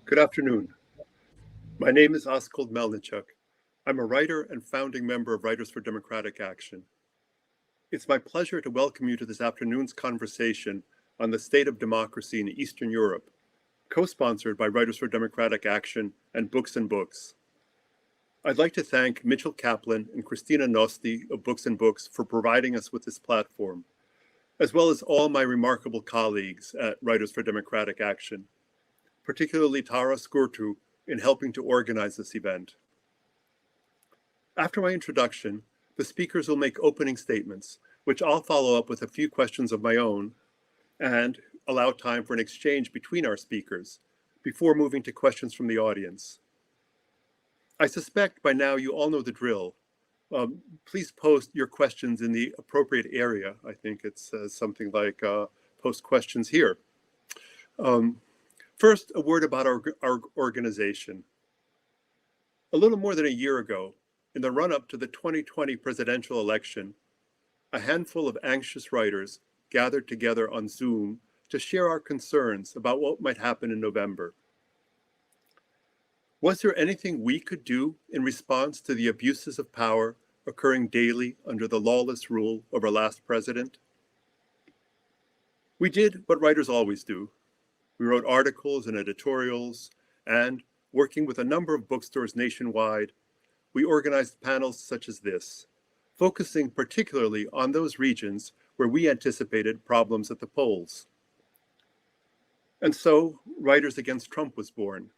Good afternoon. My name is Askold Melnyczuk. I'm a writer and founding member of Writers for Democratic Action. It's my pleasure to welcome you to this afternoon's conversation on the state of democracy in Eastern Europe, co-sponsored by Writers for Democratic Action and Books and Books. I'd like to thank Mitchell Kaplan and Christina Nosti of Books and Books for providing us with this platform, as well as all my remarkable colleagues at Writers for Democratic Action, particularly Tara Skurtu in helping to organize this event. After my introduction, the speakers will make opening statements, which I'll follow up with a few questions of my own and allow time for an exchange between our speakers before moving to questions from the audience. I suspect by now you all know the drill. Please post your questions in the appropriate area. I think it says something like post questions here. First, a word about our organization. A little more than a year ago, in the run-up to the 2020 presidential election, a handful of anxious writers gathered together on Zoom to share our concerns about what might happen in November. Was there anything we could do in response to the abuses of power occurring daily under the lawless rule of our last president? We did what writers always do. We wrote articles and editorials, and, working with a number of bookstores nationwide, we organized panels such as this, focusing particularly on those regions where we anticipated problems at the polls. And so, Writers Against Trump was born.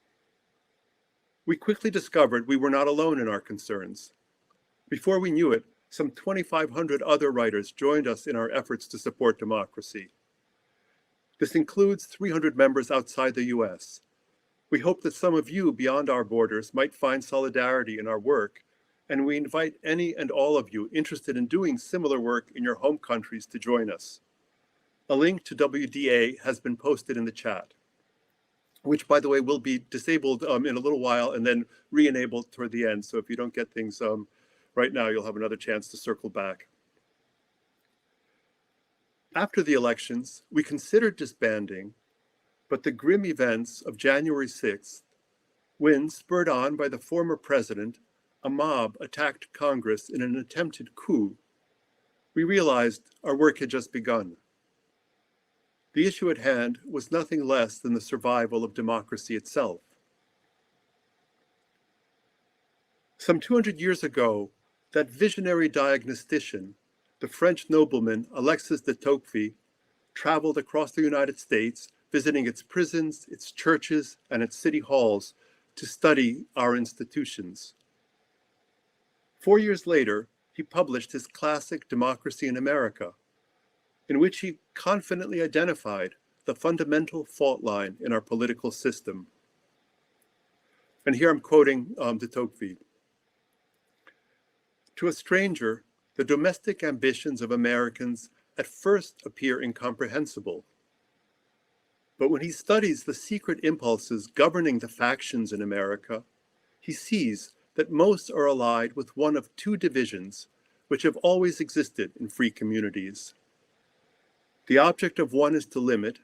We quickly discovered we were not alone in our concerns. Before we knew it, some 2,500 other writers joined us in our efforts to support democracy. This includes 300 members outside the US. We hope that some of you beyond our borders might find solidarity in our work, and we invite any and all of you interested in doing similar work in your home countries to join us. A link to WDA has been posted in the chat, which, by the way, will be disabled in a little while and then re-enabled toward the end. So if you don't get things right now, you'll have another chance to circle back. After the elections, we considered disbanding, but the grim events of January 6th, when, spurred on by the former president, a mob attacked Congress in an attempted coup, we realized our work had just begun. The issue at hand was nothing less than the survival of democracy itself. Some 200 years ago, that visionary diagnostician, the French nobleman Alexis de Tocqueville, traveled across the United States, visiting its prisons, its churches, and its city halls to study our institutions. 4 years later, he published his classic Democracy in America, in which he confidently identified the fundamental fault line in our political system. And here I'm quoting de Tocqueville. To a stranger, the domestic ambitions of Americans at first appear incomprehensible. But when he studies the secret impulses governing the factions in America, he sees that most are allied with one of two divisions which have always existed in free communities. The object of one is to limit,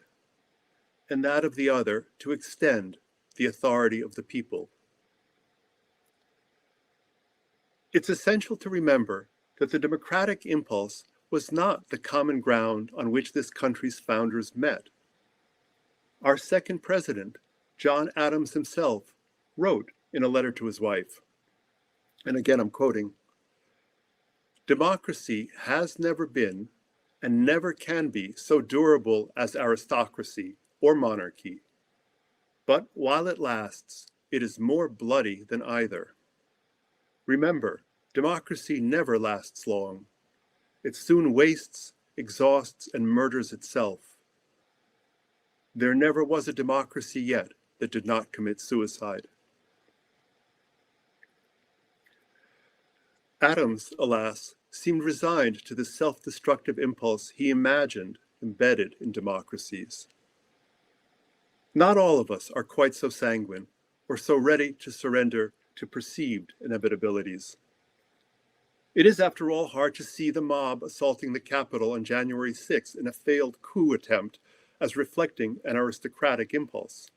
and that of the other to extend the authority of the people. It's essential to remember that the democratic impulse was not the common ground on which this country's founders met. Our second president, John Adams himself, wrote in a letter to his wife, and again I'm quoting, "Democracy has never been and never can be so durable as aristocracy or monarchy. But while it lasts, it is more bloody than either. Remember, democracy never lasts long. It soon wastes, exhausts, and murders itself. There never was a democracy yet that did not commit suicide." Adams, alas, seemed resigned to the self-destructive impulse he imagined embedded in democracies. Not all of us are quite so sanguine or so ready to surrender to perceived inevitabilities. It is, after all, hard to see the mob assaulting the Capitol on January 6th in a failed coup attempt as reflecting an aristocratic impulse.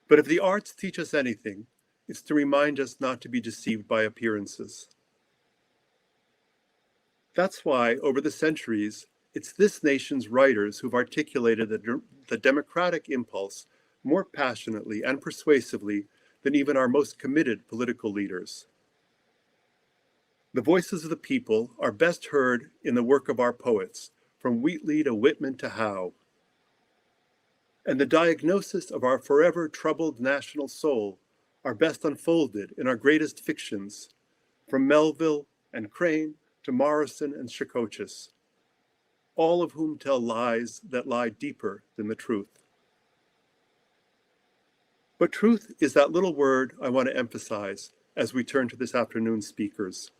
But if the arts teach us anything, it's to remind us not to be deceived by appearances. That's why, over the centuries, it's this nation's writers who've articulated the democratic impulse more passionately and persuasively than even our most committed political leaders. The voices of the people are best heard in the work of our poets, from Wheatley to Whitman to Howe. And the diagnosis of our forever troubled national soul are best unfolded in our greatest fictions, from Melville and Crane to Morrison and Shakotchis, all of whom tell lies that lie deeper than the truth. But truth is that little word I want to emphasize as we turn to this afternoon's speakers.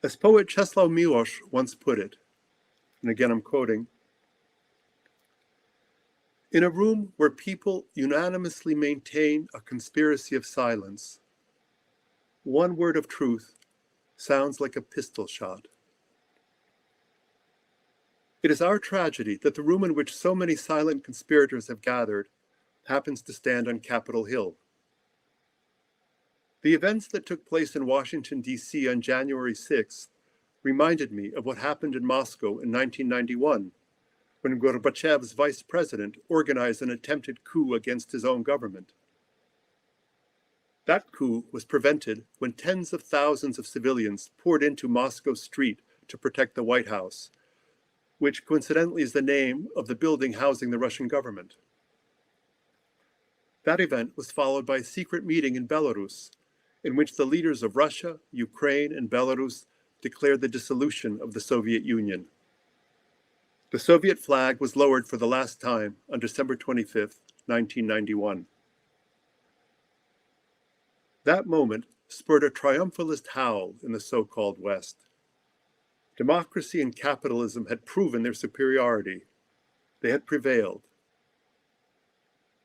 As poet Czesław Miłosz once put it, and again I'm quoting, "In a room where people unanimously maintain a conspiracy of silence, one word of truth sounds like a pistol shot." It is our tragedy that the room in which so many silent conspirators have gathered happens to stand on Capitol Hill. The events that took place in Washington, D.C. on January 6th reminded me of what happened in Moscow in 1991, when Gorbachev's vice president organized an attempted coup against his own government. That coup was prevented when tens of thousands of civilians poured into Moscow street to protect the White House, which coincidentally is the name of the building housing the Russian government. That event was followed by a secret meeting in Belarus, in which the leaders of Russia, Ukraine, and Belarus declared the dissolution of the Soviet Union. The Soviet flag was lowered for the last time on December 25th, 1991. That moment spurred a triumphalist howl in the so-called West. Democracy and capitalism had proven their superiority. They had prevailed.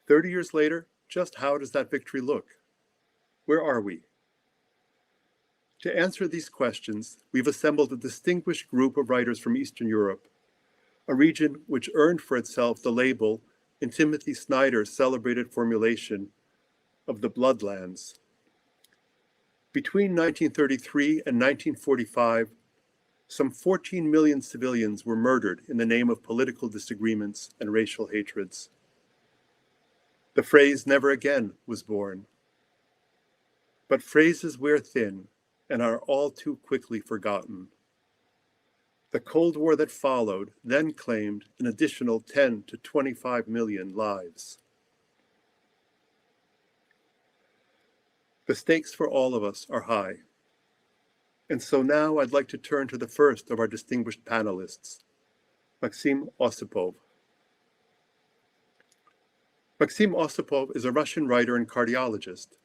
30 years later, just how does that victory look? Where are we? To answer these questions, we've assembled a distinguished group of writers from Eastern Europe, a region which earned for itself the label in Timothy Snyder's celebrated formulation of the Bloodlands. Between 1933 and 1945, some 14 million civilians were murdered in the name of political disagreements and racial hatreds. The phrase "never again" was born. But phrases wear thin and are all too quickly forgotten. The Cold War that followed then claimed an additional 10 to 25 million lives. The stakes for all of us are high. And so now I'd like to turn to the first of our distinguished panelists, Maxim Osipov. Maxim Osipov is a Russian writer and cardiologist.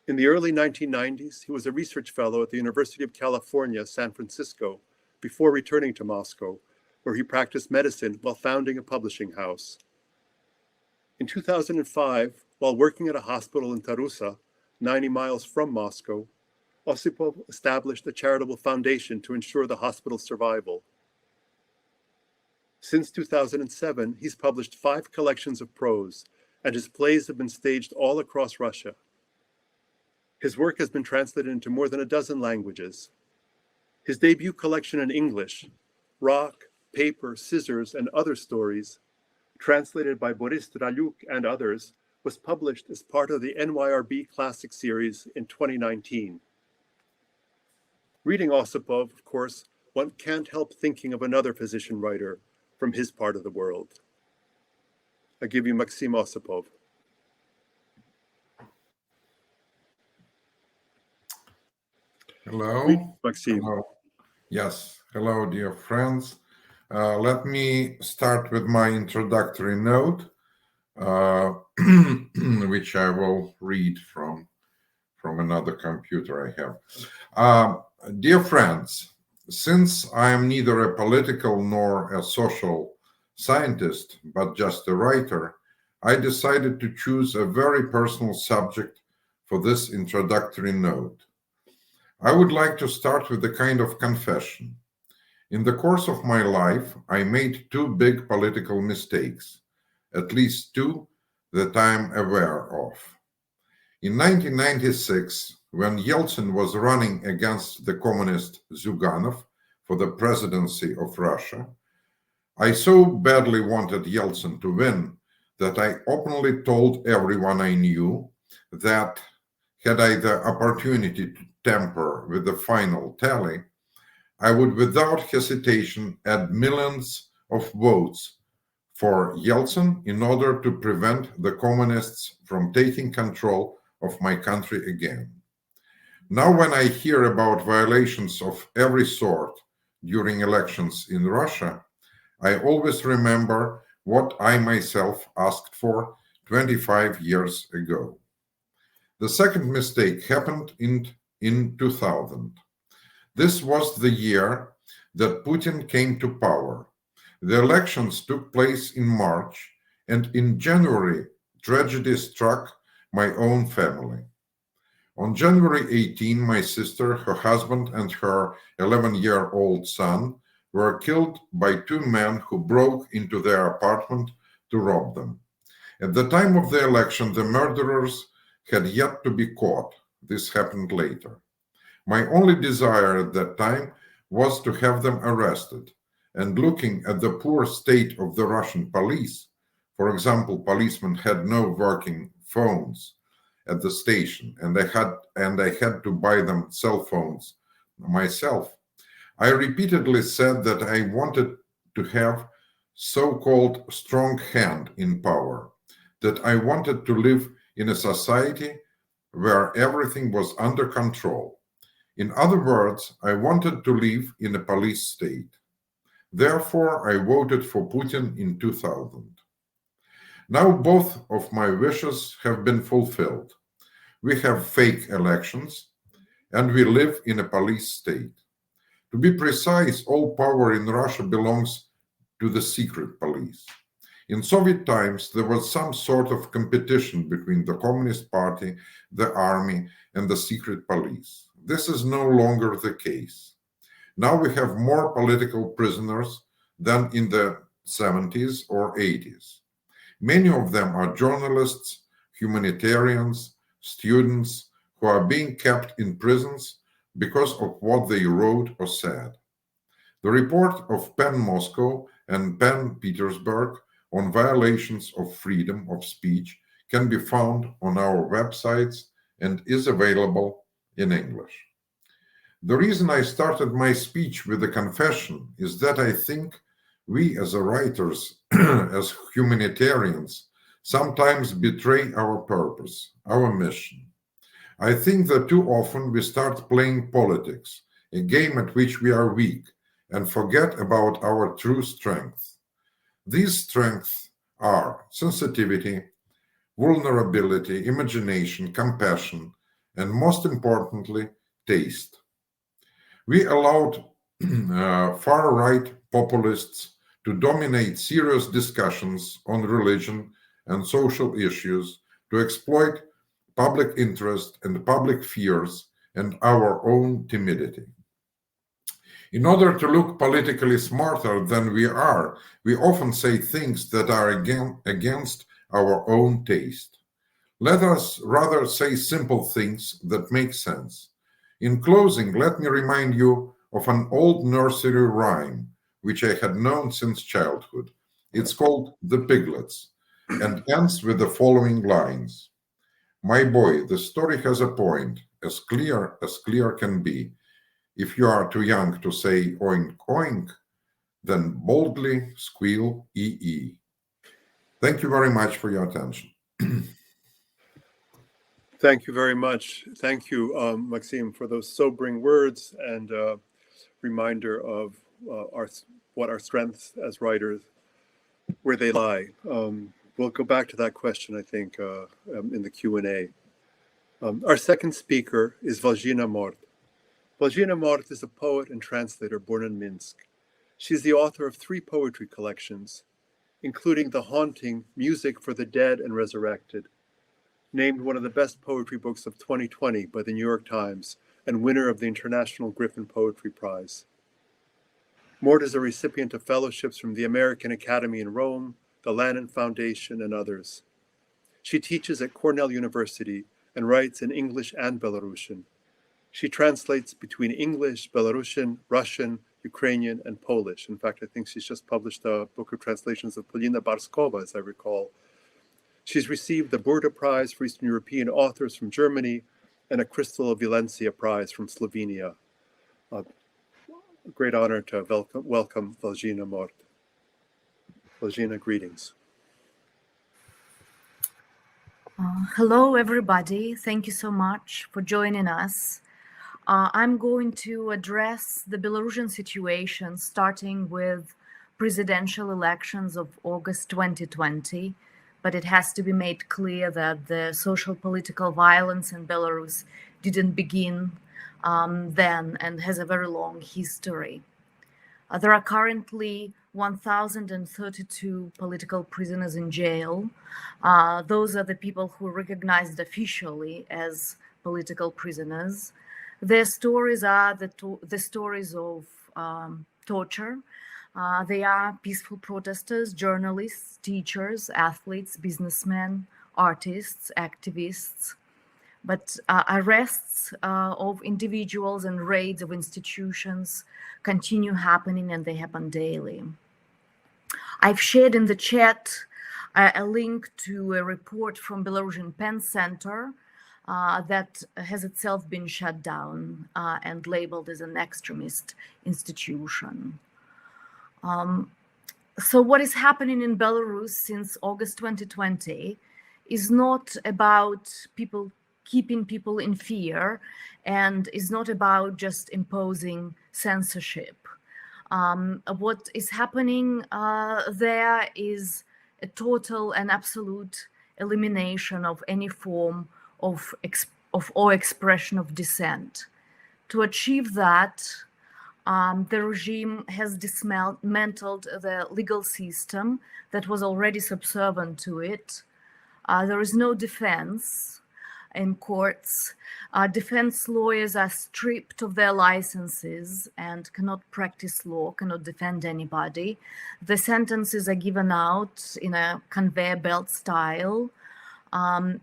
In the early 1990s, he was a research fellow at the University of California, San Francisco, before returning to Moscow, where he practiced medicine while founding a publishing house. In 2005, while working at a hospital in Tarusa, 90 miles from Moscow, Osipov established a charitable foundation to ensure the hospital's survival. Since 2007, he's published 5 collections of prose, and his plays have been staged all across Russia. His work has been translated into more than a dozen languages. His debut collection in English, Rock, Paper, Scissors, and Other Stories, translated by Boris Dralyuk and others, was published as part of the NYRB Classic Series in 2019. Reading Osipov, of course, one can't help thinking of another physician writer from his part of the world. I give you Maxim Osipov. Hello. Maxim. Hello. Yes. Hello, dear friends. Let me start with my introductory note, which I will read from another computer I have. Dear friends, since I am neither a political nor a social scientist, but just a writer, I decided to choose a very personal subject for this introductory note. I would like to start with a kind of confession. In the course of my life, I made 2 big political mistakes, at least 2 that I'm aware of. In 1996, when Yeltsin was running against the communist Zyuganov for the presidency of Russia, I so badly wanted Yeltsin to win that I openly told everyone I knew that had I the opportunity to tamper with the final tally, I would without hesitation add millions of votes for Yeltsin in order to prevent the communists from taking control of my country again. Now, when I hear about violations of every sort during elections in Russia, I always remember what I myself asked for 25 years ago. The second mistake happened in 2000. This was the year that Putin came to power. The elections took place in March, and in January, tragedy struck my own family. On January 18, my sister, her husband, and her 11-year-old son were killed by two men who broke into their apartment to rob them. At the time of the election, the murderers had yet to be caught. This happened later. My only desire at that time was to have them arrested. And looking at the poor state of the Russian police, for example, policemen had no working phones at the station, and I had to buy them cell phones myself. I repeatedly said that I wanted to have so-called strong hand in power, that I wanted to live in a society where everything was under control. In other words, I wanted to live in a police state. Therefore, I voted for Putin in 2000. Now both of my wishes have been fulfilled. We have fake elections, and we live in a police state. To be precise, all power in Russia belongs to the secret police. In Soviet times, there was some sort of competition between the Communist Party, the army, and the secret police. This is no longer the case. Now we have more political prisoners than in the 70s or 80s. Many of them are journalists, humanitarians, students who are being kept in prisons because of what they wrote or said. The report of PEN Moscow and PEN Petersburg on violations of freedom of speech can be found on our websites and is available in English. The reason I started my speech with a confession is that I think we as writers, as humanitarians, sometimes betray our purpose, our mission. I think that too often we start playing politics, a game at which we are weak, and forget about our true strength. These strengths are sensitivity, vulnerability, imagination, compassion, and most importantly, taste. We allowed far-right populists to dominate serious discussions on religion and social issues, to exploit public interest and public fears and our own timidity. In order to look politically smarter than we are, we often say things that are against our own taste. Let us rather say simple things that make sense. In closing, let me remind you of an old nursery rhyme, which I had known since childhood. It's called The Piglets, and ends with the following lines. My boy, the story has a point, as clear can be. If you are too young to say oink oink, then boldly squeal ee. Thank you very much for your attention. Thank you very much. Thank you, Maxim, for those sobering words and reminder of what our strengths as writers, where they lie. We'll go back to that question, I think, in the Q&A. Our second speaker is Valzhyna Mort. Valzhyna Mort is a poet and translator born in Minsk. She's the author of 3 poetry collections, including the haunting Music for the Dead and Resurrected, named one of the best poetry books of 2020 by the New York Times and winner of the International Griffin Poetry Prize. Mort is a recipient of fellowships from the American Academy in Rome, the Lannan Foundation, and others. She teaches at Cornell University and writes in English and Belarusian. She translates between English, Belarusian, Russian, Ukrainian, and Polish. In fact, I think she's just published a book of translations of Polina Barskova, as I recall. She's received the Burda Prize for Eastern European authors from Germany and a Crystal of Valencia Prize from Slovenia. A great honor to welcome Valzhyna Mort. Valzhyna, greetings. Hello, everybody. Thank you so much for joining us. I'm going to address the Belarusian situation, starting with presidential elections of August 2020. But it has to be made clear that the social political violence in Belarus didn't begin then and has a very long history. There are currently 1,032 political prisoners in jail. Those are the people who are recognized officially as political prisoners. Their stories are the stories of torture. They are peaceful protesters, journalists, teachers, athletes, businessmen, artists, activists. But arrests of individuals and raids of institutions continue happening, and they happen daily. I've shared in the chat a link to a report from Belarusian Penn Center that has itself been shut down and labeled as an extremist institution. So what is happening in Belarus since August 2020 is not about keeping people in fear, and is not about just imposing censorship. What is happening there is a total and absolute elimination of any form of expression of dissent. To achieve that, the regime has dismantled the legal system that was already subservient to it. There is no defense in courts. Defense lawyers are stripped of their licenses and cannot practice law, cannot defend anybody. The sentences are given out in a conveyor belt style.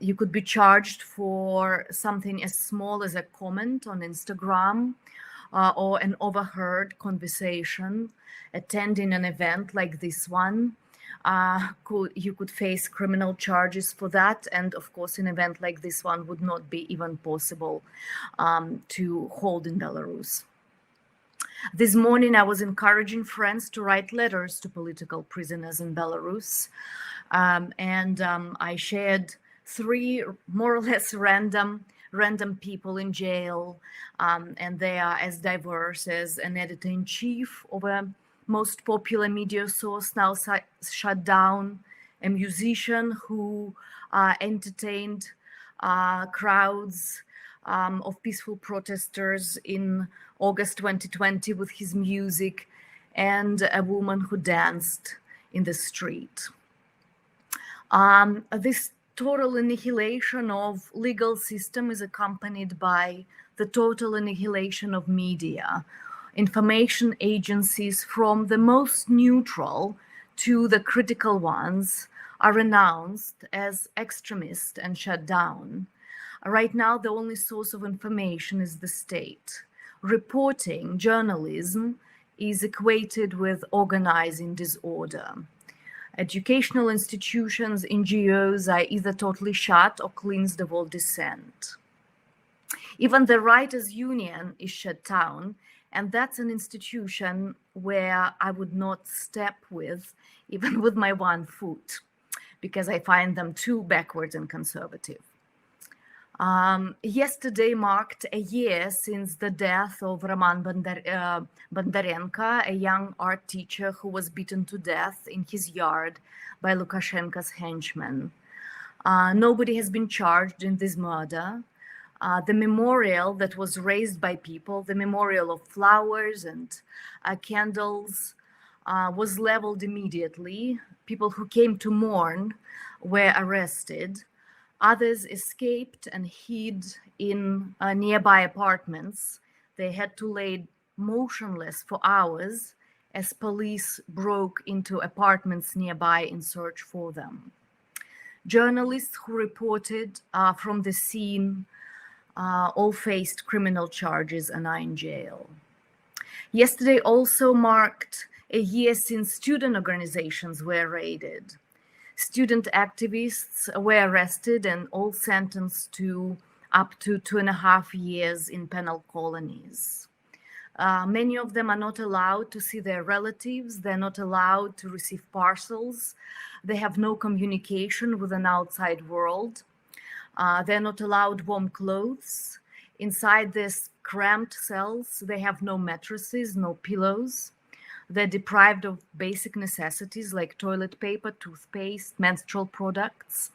You could be charged for something as small as a comment on Instagram, or an overheard conversation, attending an event like this one. You could face criminal charges for that, and of course an event like this one would not be even possible to hold in Belarus. This morning I was encouraging friends to write letters to political prisoners in Belarus, and I shared 3 more or less random people in jail, and they are as diverse as an editor-in-chief of a most popular media source now shut down, a musician who entertained crowds of peaceful protesters in August 2020 with his music, and a woman who danced in the street. This total annihilation of legal system is accompanied by the total annihilation of media. Information agencies, from the most neutral to the critical ones, are renounced as extremist and shut down. Right now, the only source of information is the state. Reporting, journalism, is equated with organizing disorder. Educational institutions, NGOs, are either totally shut or cleansed of all dissent. Even the Writers' Union is shut down, and that's an institution where I would not step with, even with my 1 foot, because I find them too backwards and conservative. Yesterday marked a year since the death of Roman Bondarenko, a young art teacher who was beaten to death in his yard by Lukashenko's henchmen. Nobody has been charged in this murder. The memorial that was raised by people, the memorial of flowers and candles, was leveled immediately. People who came to mourn were arrested. Others escaped and hid in nearby apartments. They had to lay motionless for hours as police broke into apartments nearby in search for them. Journalists who reported from the scene all faced criminal charges and are in jail. Yesterday also marked a year since student organizations were raided. Student activists were arrested and all sentenced to up to 2.5 years in penal colonies. Many of them are not allowed to see their relatives. They're not allowed to receive parcels. They have no communication with an outside world. They're not allowed warm clothes. Inside these cramped cells, they have no mattresses, no pillows. They're deprived of basic necessities like toilet paper, toothpaste, menstrual products,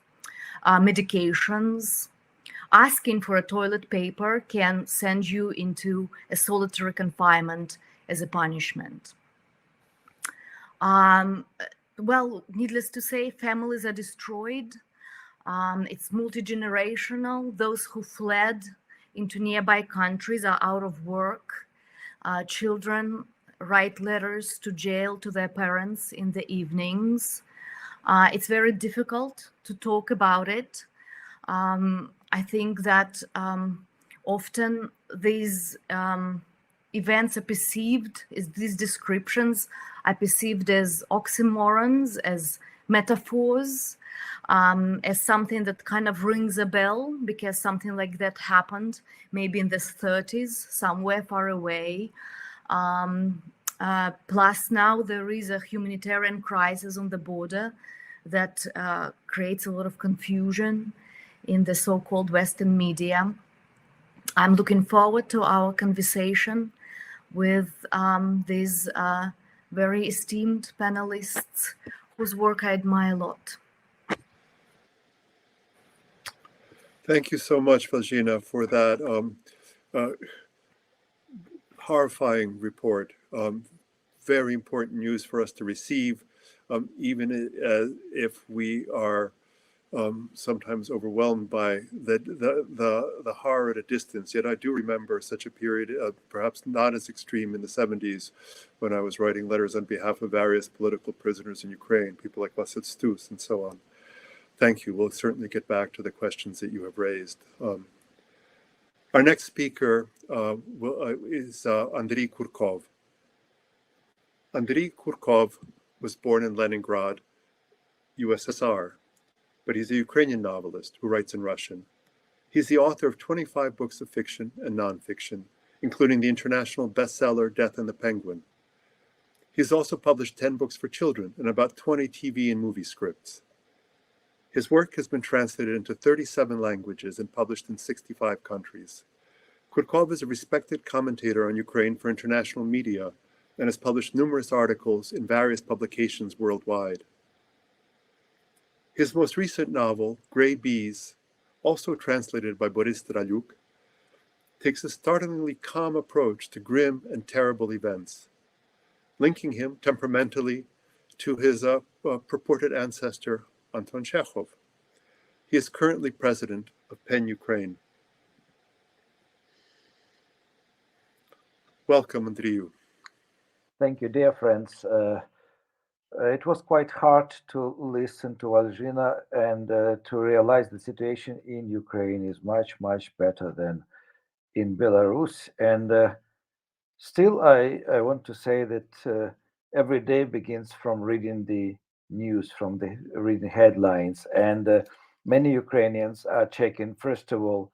medications. Asking for a toilet paper can send you into a solitary confinement as a punishment. Well, needless to say, families are destroyed. It's multi-generational. Those who fled into nearby countries are out of work. Children write letters to jail to their parents in the evenings. It's very difficult to talk about it. I think that often these events are perceived, these descriptions are perceived as oxymorons, as metaphors, as something that kind of rings a bell because something like that happened maybe in the 30s, somewhere far away. Plus now there is a humanitarian crisis on the border that creates a lot of confusion in the so-called Western media. I'm looking forward to our conversation with these very esteemed panelists whose work I admire a lot. Thank you so much, Valzhyna, for that horrifying report. Very important news for us to receive, even if we are sometimes overwhelmed by the horror at a distance. Yet I do remember such a period, perhaps not as extreme in the 70s, when I was writing letters on behalf of various political prisoners in Ukraine, people like Vasset Stus and so on. Thank you. We'll certainly get back to the questions that you have raised. Our next speaker is Andrey Kurkov. Andrey Kurkov was born in Leningrad, USSR, but he's a Ukrainian novelist who writes in Russian. He's the author of 25 books of fiction and nonfiction, including the international bestseller Death and the Penguin. He's also published 10 books for children and about 20 TV and movie scripts. His work has been translated into 37 languages and published in 65 countries. Kurkov is a respected commentator on Ukraine for international media and has published numerous articles in various publications worldwide. His most recent novel, Grey Bees, also translated by Boris Tralyuk, takes a startlingly calm approach to grim and terrible events, linking him temperamentally to his purported ancestor, Anton Chekhov. He is currently president of PEN Ukraine. Welcome, Andreyu. Thank you, dear friends. It was quite hard to listen to Valzhyna and to realize the situation in Ukraine is much, much better than in Belarus. And still, I want to say that every day begins from reading the news, from reading headlines. And many Ukrainians are checking, first of all,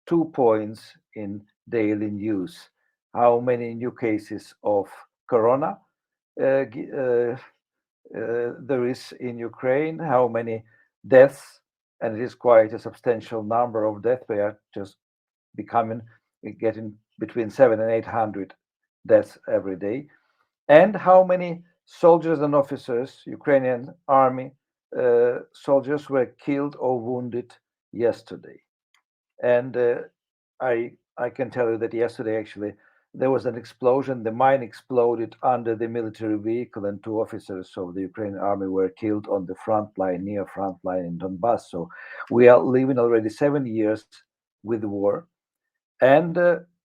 2 points in daily news. How many new cases of corona there is in Ukraine, how many deaths, and it is quite a substantial number of deaths. We are just getting between 700 and 800 deaths every day, and how many soldiers and officers, Ukrainian army soldiers, were killed or wounded yesterday. And I can tell you that yesterday actually there was an explosion. The mine exploded under the military vehicle, and 2 officers of the Ukrainian army were killed on the front line, near front line in Donbass. So we are living already 7 years with war, and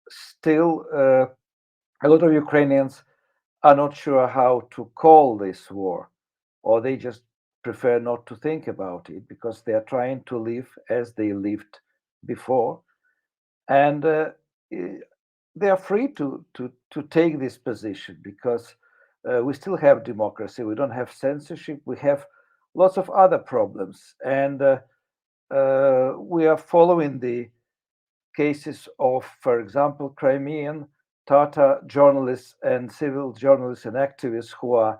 still a lot of Ukrainians are not sure how to call this war, or they just prefer not to think about it because they are trying to live as they lived before, and they are free to take this position because we still have democracy. We don't have censorship. We have lots of other problems, and we are following the cases of, for example, Crimean Tatar journalists and civil journalists and activists who are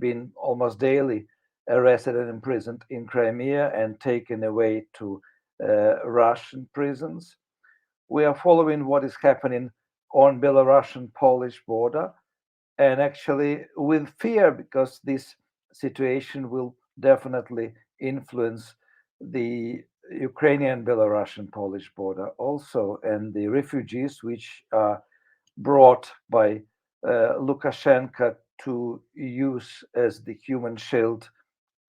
been almost daily arrested and imprisoned in Crimea and taken away to Russian prisons. We are following what is happening on Belarusian-Polish border, and actually with fear, because this situation will definitely influence the Ukrainian-Belarusian-Polish border also, and the refugees which are brought by Lukashenko to use as the human shield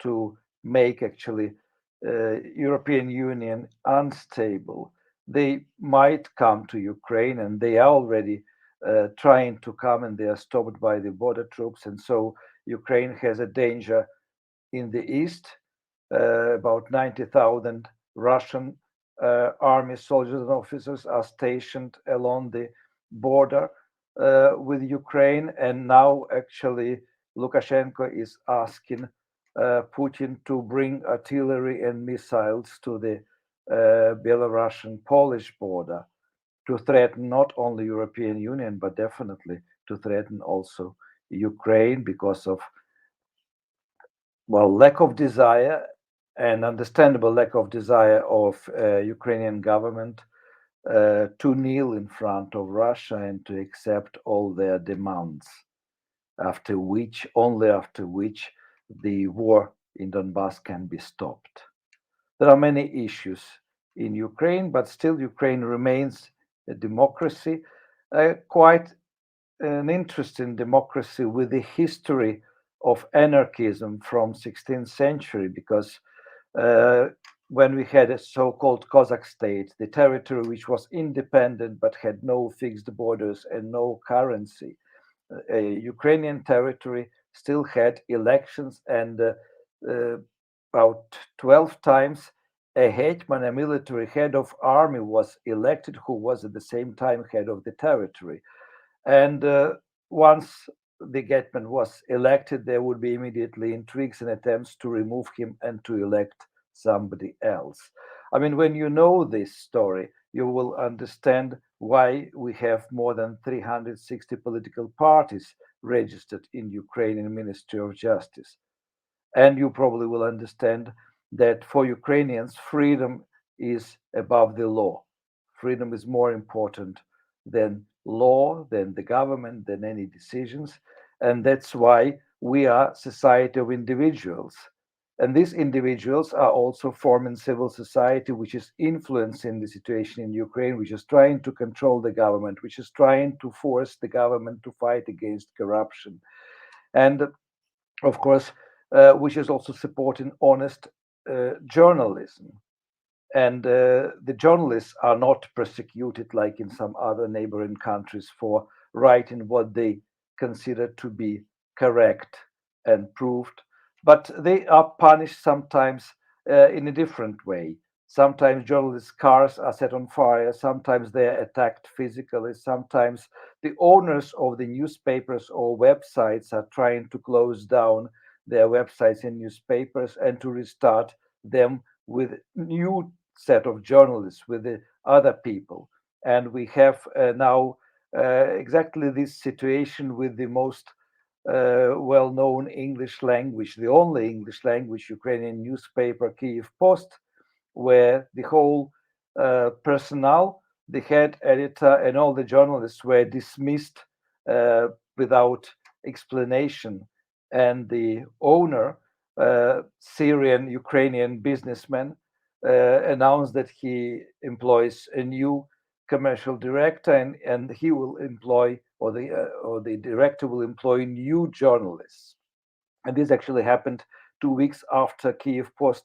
to make actually European Union unstable. They might come to Ukraine, and they are already trying to come, and they are stopped by the border troops. And so Ukraine has a danger in the east. About 90,000 Russian army soldiers and officers are stationed along the border with Ukraine. And now actually Lukashenko is asking Putin to bring artillery and missiles to the Belarusian-Polish border to threaten not only European Union, but definitely to threaten also Ukraine because of, well, lack of desire and understandable lack of desire of Ukrainian government to kneel in front of Russia and to accept all their demands, only after which the war in Donbass can be stopped. There are many issues in Ukraine, but still Ukraine remains a democracy, quite an interesting democracy with a history of anarchism from 16th century, because when we had a so-called Cossack state, the territory which was independent but had no fixed borders and no currency, Ukrainian territory still had elections, and about 12 times a hetman, a military head of army, was elected, who was at the same time head of the territory. And once the hetman was elected, there would be immediately intrigues and attempts to remove him and to elect somebody else. I mean, when you know this story, you will understand why we have more than 360 political parties registered in Ukrainian Ministry of Justice. And you probably will understand that for Ukrainians, freedom is above the law. Freedom is more important than law, than the government, than any decisions. And that's why we are a society of individuals. And these individuals are also forming civil society, which is influencing the situation in Ukraine, which is trying to control the government, which is trying to force the government to fight against corruption. And of course, which is also supporting honest journalism. And the journalists are not persecuted like in some other neighboring countries for writing what they consider to be correct and proved, but they are punished sometimes in a different way. Sometimes journalists' cars are set on fire, sometimes they are attacked physically, sometimes the owners of the newspapers or websites are trying to close down their websites and newspapers and to restart them with new set of journalists, with the other people. And we have now exactly this situation with the most well-known English language, the only English language Ukrainian newspaper, Kyiv Post, where the whole personnel, the head editor, and all the journalists were dismissed without explanation. And the owner, Syrian Ukrainian businessman, announced that he employs a new commercial director, and he will employ, or the director will employ new journalists. And this actually happened 2 weeks after Kyiv Post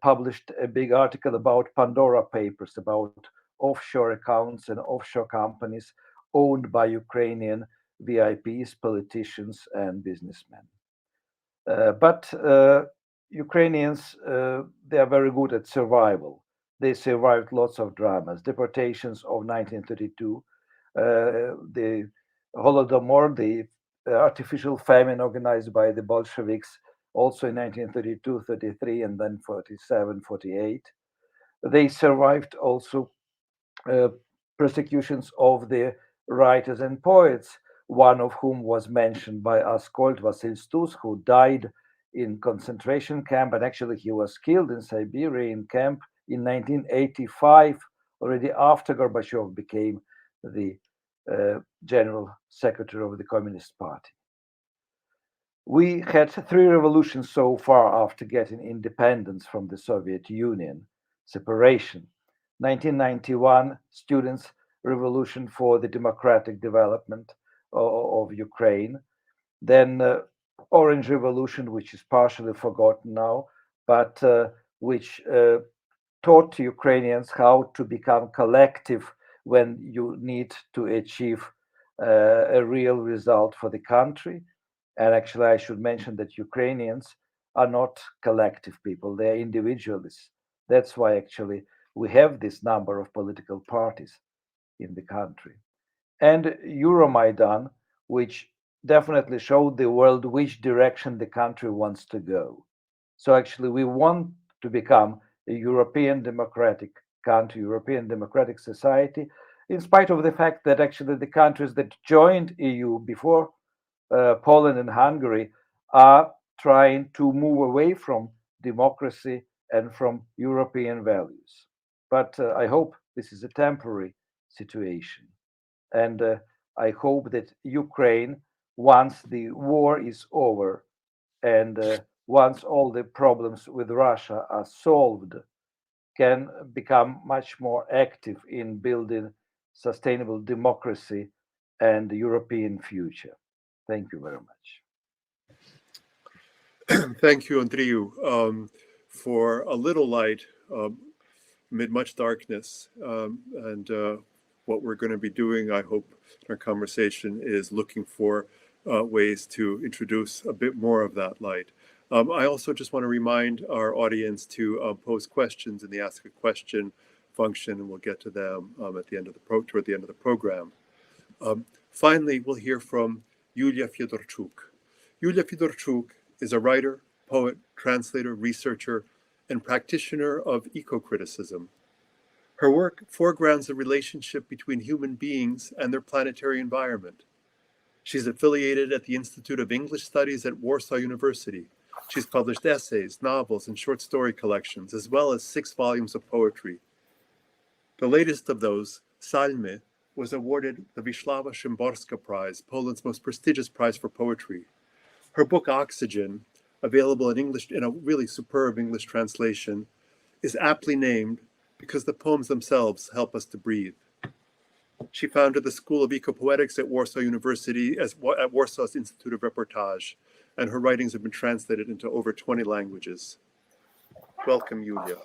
published a big article about Pandora Papers, about offshore accounts and offshore companies owned by Ukrainian VIPs, politicians, and businessmen. But Ukrainians, they are very good at survival. They survived lots of dramas, deportations of 1932, the Holodomor, the artificial famine organized by the Bolsheviks, also in 1932, 33, and then 47, 48. They survived also uh, persecutions of the writers and poets, one of whom was mentioned by Askold Melnyczuk, who died in concentration camp, and actually he was killed in Siberian camp in 1985, already after Gorbachev became the general secretary of the Communist Party. We had 3 revolutions so far after getting independence from the Soviet Union, separation. 1991, students' revolution for the democratic development of Ukraine. Then Orange Revolution, which is partially forgotten now, but which taught Ukrainians how to become collective when you need to achieve a real result for the country. And actually, I should mention that Ukrainians are not collective people, they are individualists. That's why actually we have this number of political parties in the country. And Euromaidan, which definitely showed the world which direction the country wants to go. So actually, we want to become a European democratic country, European democratic society, in spite of the fact that actually the countries that joined EU before Poland and Hungary are trying to move away from democracy and from European values. But I hope this is a temporary situation. And I hope that Ukraine, once the war is over and once all the problems with Russia are solved, can become much more active in building sustainable democracy and the European future. Thank you very much. Thank you, Andreyu, for a little light amid much darkness. And what we're going to be doing, I hope, in our conversation is looking for ways to introduce a bit more of that light. I also just want to remind our audience to pose questions in the Ask a Question function, and we'll get to them at the end of toward the end of the program. Finally, we'll hear from Julia Fiedorczuk. Julia Fiedorczuk is a writer, poet, translator, researcher, and practitioner of eco-criticism. Her work foregrounds the relationship between human beings and their planetary environment. She's affiliated at the Institute of English Studies at Warsaw University. She's published essays, novels, and short story collections, as well as 6 volumes of poetry. The latest of those, Psalmy, was awarded the Wisława Szymborska Prize, Poland's most prestigious prize for poetry. Her book Oxygen, available in English in a really superb English translation, is aptly named because the poems themselves help us to breathe. She founded the School of Ecopoetics at Warsaw University at Warsaw's Institute of Reportage, and her writings have been translated into over 20 languages. Welcome, Julia.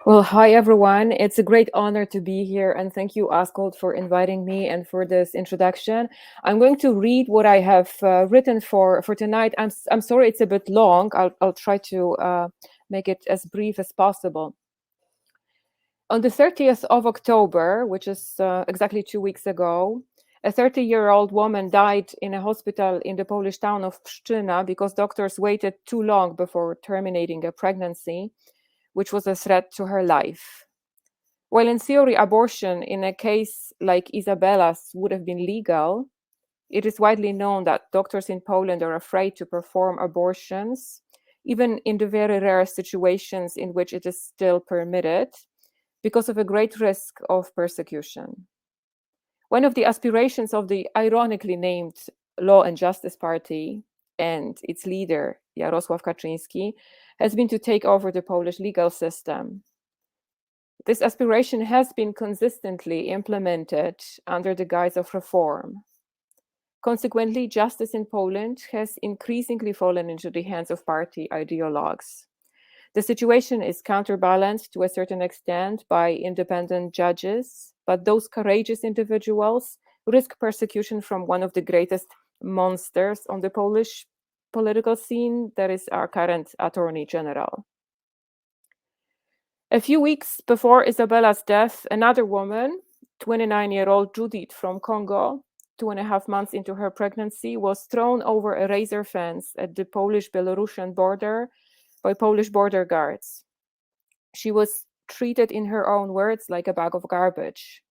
Well, hi, everyone. It's a great honor to be here, and thank you, Askold, for inviting me and for this introduction. I'm going to read what I have written for tonight. I'm sorry it's a bit long. I'll try to make it as brief as possible. On the 30th of October, which is exactly 2 weeks ago, a 30-year-old woman died in a hospital in the Polish town of Pszczyna because doctors waited too long before terminating a pregnancy, which was a threat to her life. While in theory, abortion in a case like Isabella's would have been legal, it is widely known that doctors in Poland are afraid to perform abortions, even in the very rare situations in which it is still permitted, because of a great risk of persecution. One of the aspirations of the ironically named Law and Justice Party and its leader, Jarosław Kaczyński, has been to take over the Polish legal system. This aspiration has been consistently implemented under the guise of reform. Consequently, justice in Poland has increasingly fallen into the hands of party ideologues. The situation is counterbalanced to a certain extent by independent judges, but those courageous individuals risk persecution from one of the greatest monsters on the Polish political scene. That is our current Attorney General. A few weeks before Isabella's death, another woman, 29-year-old Judith from Congo, 2.5 months into her pregnancy, was thrown over a razor fence at the Polish-Belarusian border by Polish border guards. She was treated, in her own words, like a bag of garbage.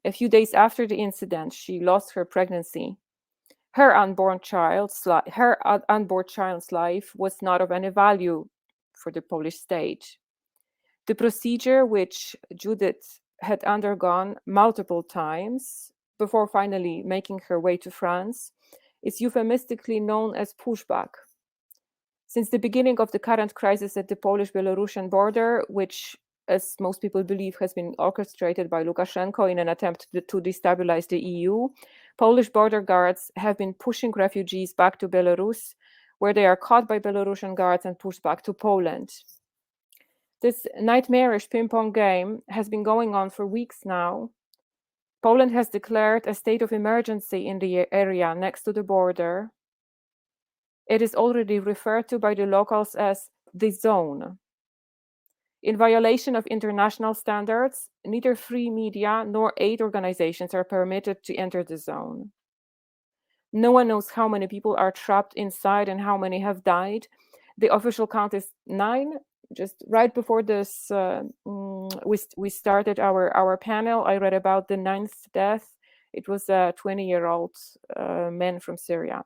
A few days after the incident, she lost her pregnancy. Her unborn child's life was not of any value for the Polish state. The procedure, which Judith had undergone multiple times before finally making her way to France, is euphemistically known as pushback. Since the beginning of the current crisis at the Polish-Belarusian border, which, as most people believe, has been orchestrated by Lukashenko in an attempt to destabilize the EU, Polish border guards have been pushing refugees back to Belarus, where they are caught by Belarusian guards and pushed back to Poland. This nightmarish ping-pong game has been going on for weeks now. Poland has declared a state of emergency in the area next to the border. It is already referred to by the locals as the zone. In violation of international standards, neither free media nor aid organizations are permitted to enter the zone. No one knows how many people are trapped inside and how many have died. The official count is 9. Just right before this, we started our panel, I read about the 9th death. It was a 20-year-old man from Syria.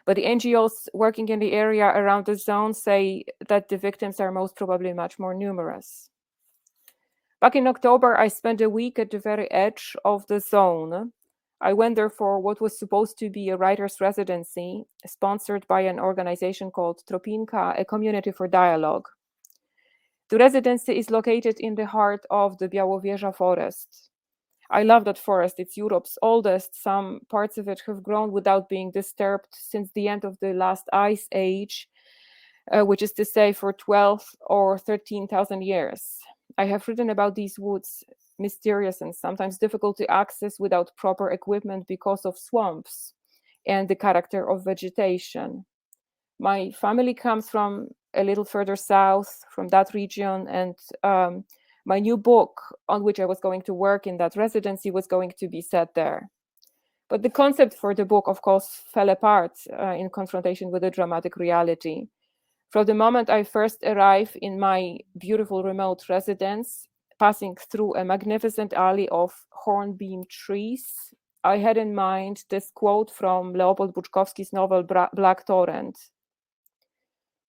But the NGOs working in the area around the zone say that the victims are most probably much more numerous. Back in October, I spent a week at the very edge of the zone. I went there for what was supposed to be a writer's residency, sponsored by an organization called Tropinka, a community for dialogue. The residency is located in the heart of the Białowieża forest. I love that forest. It's Europe's oldest. Some parts of it have grown without being disturbed since the end of the last ice age, which is to say for 12 or 13,000 years. I have written about these woods, mysterious and sometimes difficult to access without proper equipment because of swamps and the character of vegetation. My family comes from a little further south, from that region, and my new book, on which I was going to work in that residency, was going to be set there. But the concept for the book, of course, fell apart in confrontation with the dramatic reality. From the moment I first arrived in my beautiful remote residence, passing through a magnificent alley of hornbeam trees, I had in mind this quote from Leopold Buczkowski's novel Black Torrent.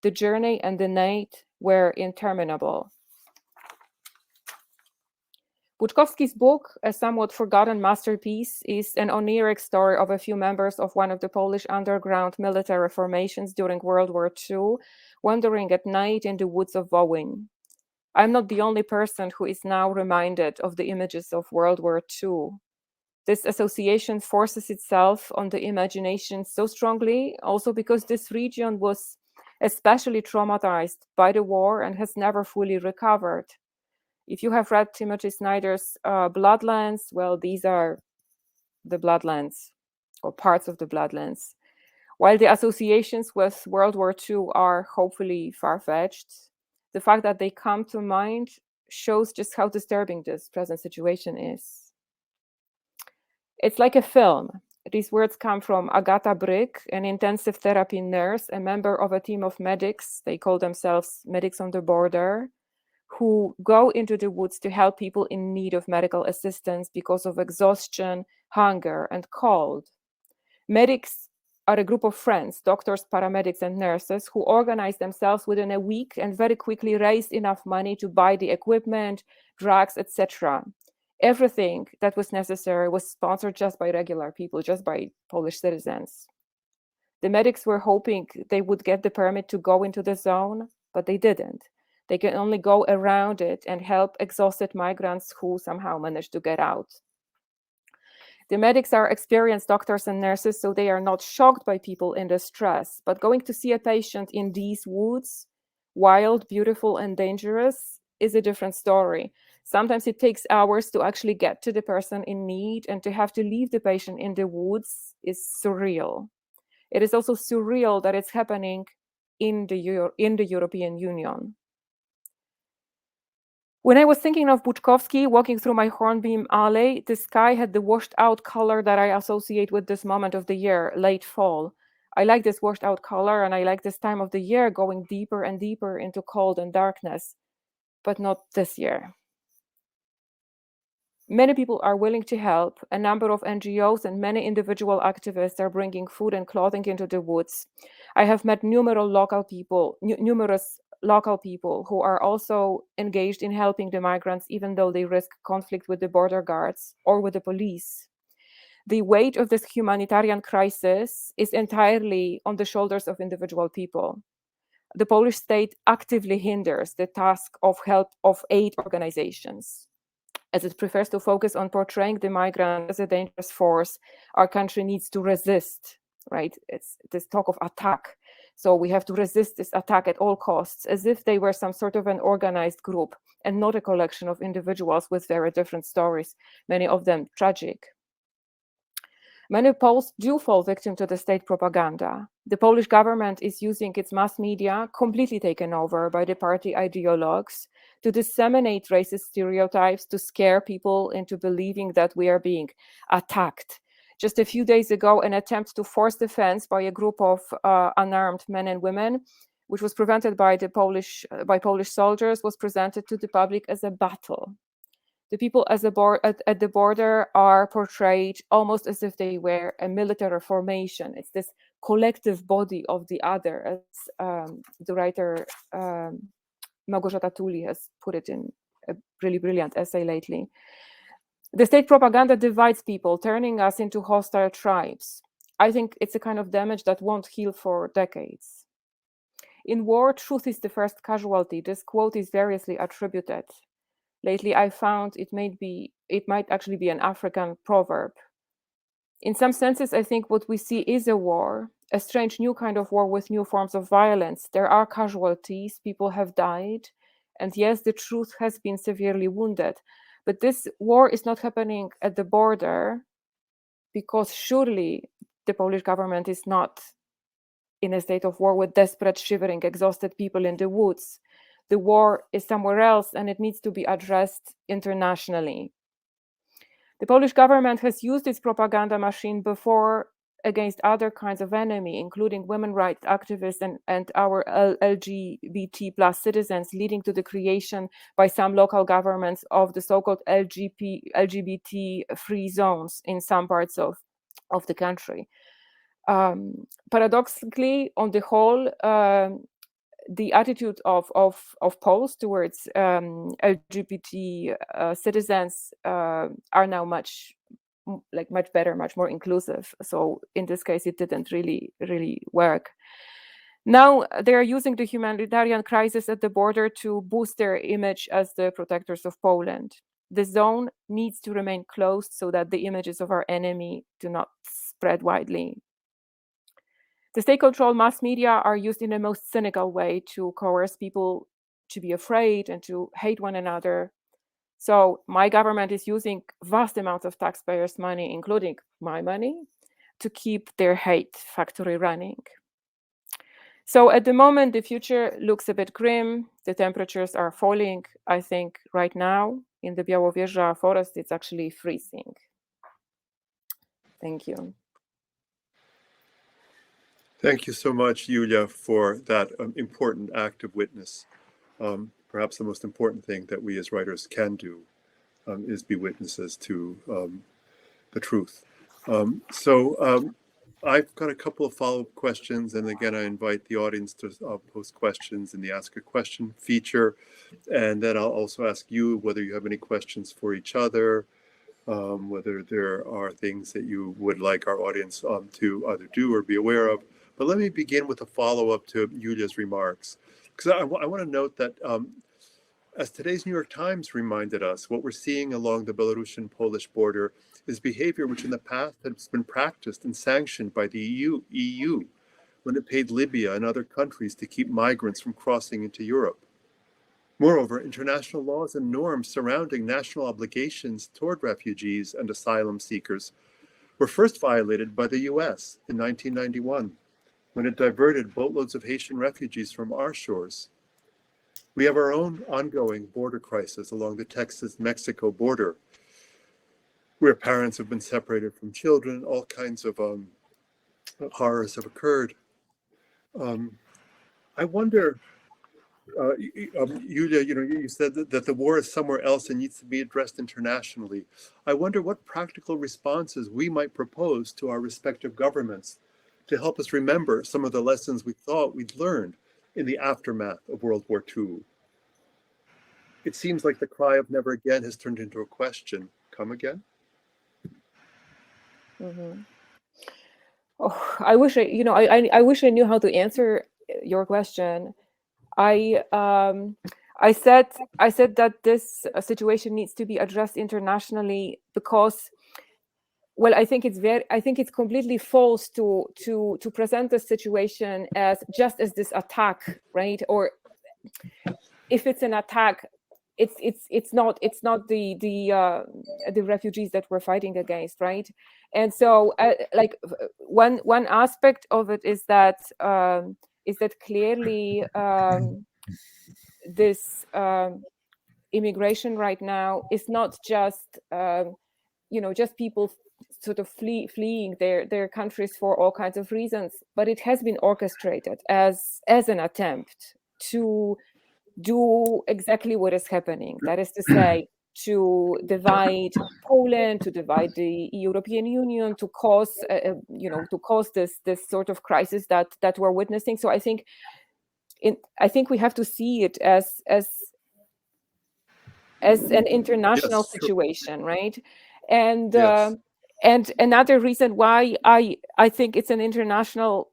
The journey and the night were interminable. Buczkowski's book, a somewhat forgotten masterpiece, is an oniric story of a few members of one of the Polish underground military formations during World War II, wandering at night in the woods of Wołyń. I'm not the only person who is now reminded of the images of World War II. This association forces itself on the imagination so strongly, also because this region was especially traumatized by the war and has never fully recovered. If you have read Timothy Snyder's Bloodlands, well, these are the Bloodlands, or parts of the Bloodlands. While the associations with World War II are hopefully far-fetched, the fact that they come to mind shows just how disturbing this present situation is. It's like a film. These words come from Agata Bryk, an intensive therapy nurse, a member of a team of medics. They call themselves Medics on the Border, who go into the woods to help people in need of medical assistance because of exhaustion, hunger, and cold. Medics are a group of friends, doctors, paramedics, and nurses, who organize themselves within a week and very quickly raise enough money to buy the equipment, drugs, etc. Everything that was necessary was sponsored just by regular people, just by Polish citizens. The medics were hoping they would get the permit to go into the zone, but they didn't. They can only go around it and help exhausted migrants who somehow managed to get out. The medics are experienced doctors and nurses, so they are not shocked by people in distress. But going to see a patient in these woods, wild, beautiful, and dangerous, is a different story. Sometimes it takes hours to actually get to the person in need, and to have to leave the patient in the woods is surreal. It is also surreal that it's happening in the European Union. When I was thinking of Buczkowski walking through my Hornbeam alley, the sky had the washed out color that I associate with this moment of the year, late fall. I like this washed out color, and I like this time of the year going deeper and deeper into cold and darkness, but not this year. Many people are willing to help. A number of NGOs and many individual activists are bringing food and clothing into the woods. I have met numerous local people who are also engaged in helping the migrants, even though they risk conflict with the border guards or with the police. The weight of this humanitarian crisis is entirely on the shoulders of individual people. The Polish state actively hinders the task of help of aid organizations, as it prefers to focus on portraying the migrant as a dangerous force our country needs to resist, right? It's this talk of attack. So we have to resist this attack at all costs, as if they were some sort of an organized group and not a collection of individuals with very different stories, many of them tragic. Many Poles do fall victim to the state propaganda. The Polish government is using its mass media, completely taken over by the party ideologues, to disseminate racist stereotypes, to scare people into believing that we are being attacked. Just a few days ago, an attempt to force defense by a group of unarmed men and women, which was prevented by Polish soldiers, was presented to the public as a battle. The people at the border are portrayed almost as if they were a military formation. It's this collective body of the other, as the writer Małgorzata Tuli has put it in a really brilliant essay lately. The state propaganda divides people, turning us into hostile tribes. I think it's a kind of damage that won't heal for decades. In war, truth is the first casualty. This quote is variously attributed. Lately, I found it might actually be an African proverb. In some senses, I think what we see is a war, a strange new kind of war with new forms of violence. There are casualties, people have died, and yes, the truth has been severely wounded. But this war is not happening at the border, because surely the Polish government is not in a state of war with desperate, shivering, exhausted people in the woods. The war is somewhere else, and it needs to be addressed internationally. The Polish government has used its propaganda machine before against other kinds of enemy, including women's rights activists and our LGBT plus citizens, leading to the creation by some local governments of the so-called LGBT-free zones in some parts of the country. Paradoxically, on the whole, the attitude of Poles towards LGBT citizens are now much better, much more inclusive. So in this case, it didn't really work. Now they are using the humanitarian crisis at the border to boost their image as the protectors of Poland. The zone needs to remain closed so that the images of our enemy do not spread widely. The state-controlled mass media are used in the most cynical way to coerce people to be afraid and to hate one another. So my government is using vast amounts of taxpayers' money, including my money, to keep their hate factory running. So at the moment, the future looks a bit grim. The temperatures are falling. I think right now in the Białowieża forest, it's actually freezing. Thank you. Thank you so much, Julia, for that important act of witness. Perhaps the most important thing that we as writers can do is be witnesses to the truth. I've got a couple of follow-up questions, and again, I invite the audience to post questions in the Ask a Question feature, and then I'll also ask you whether you have any questions for each other, whether there are things that you would like our audience to either do or be aware of. But let me begin with a follow-up to Julia's remarks, because I want to note that as today's New York Times reminded us, what we're seeing along the Belarusian-Polish border is behavior which in the past has been practiced and sanctioned by the EU when it paid Libya and other countries to keep migrants from crossing into Europe. Moreover, international laws and norms surrounding national obligations toward refugees and asylum seekers were first violated by the US in 1991, when it diverted boatloads of Haitian refugees from our shores. We have our own ongoing border crisis along the Texas-Mexico border, where parents have been separated from children. All kinds of horrors have occurred. I wonder, Julia, you said that the war is somewhere else and needs to be addressed internationally. I wonder what practical responses we might propose to our respective governments to help us remember some of the lessons we thought we'd learned in the aftermath of World War II. It seems like the cry of never again has turned into a question. Come again? Mm-hmm. Oh, I wish I wish I knew how to answer your question. I said that this situation needs to be addressed internationally because, well, I think it's completely false to present the situation as just as this attack, right? Or if it's an attack, it's not the refugees that we're fighting against, right? And so like one aspect of it is that clearly this immigration right now is not just just people sort of fleeing their countries for all kinds of reasons, but it has been orchestrated as an attempt to do exactly what is happening. That is to say, to divide Poland, to divide the European Union, to cause this sort of crisis that we're witnessing. So I think we have to see it as an international situation, right? And and another reason why I think it's an international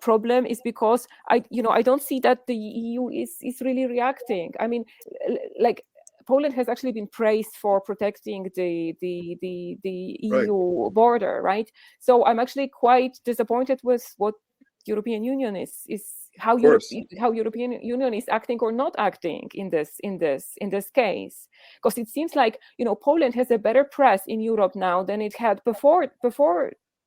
problem is because I don't see that the EU is really reacting. I mean, like Poland has actually been praised for protecting the EU border, right? So I'm actually quite disappointed with what European Union is how European Union is acting or not acting in this case, because it seems like Poland has a better press in Europe now than it had before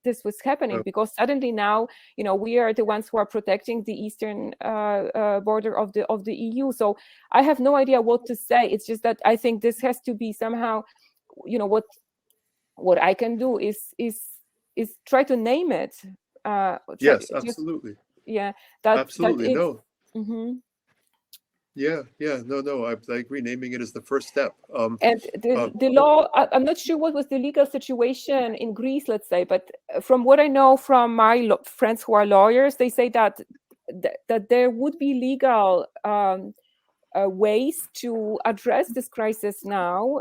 this was happening, because suddenly now we are the ones who are protecting the eastern border of the EU. So I have no idea what to say. It's just that I think this has to be somehow, what I can do is try to name it. Yes, absolutely. Yeah, absolutely. No. Mm-hmm. Yeah, no, I agree. Naming it is the first step. And the law, I'm not sure what was the legal situation in Greece, let's say, but from what I know from my friends who are lawyers, they say that there would be legal ways to address this crisis now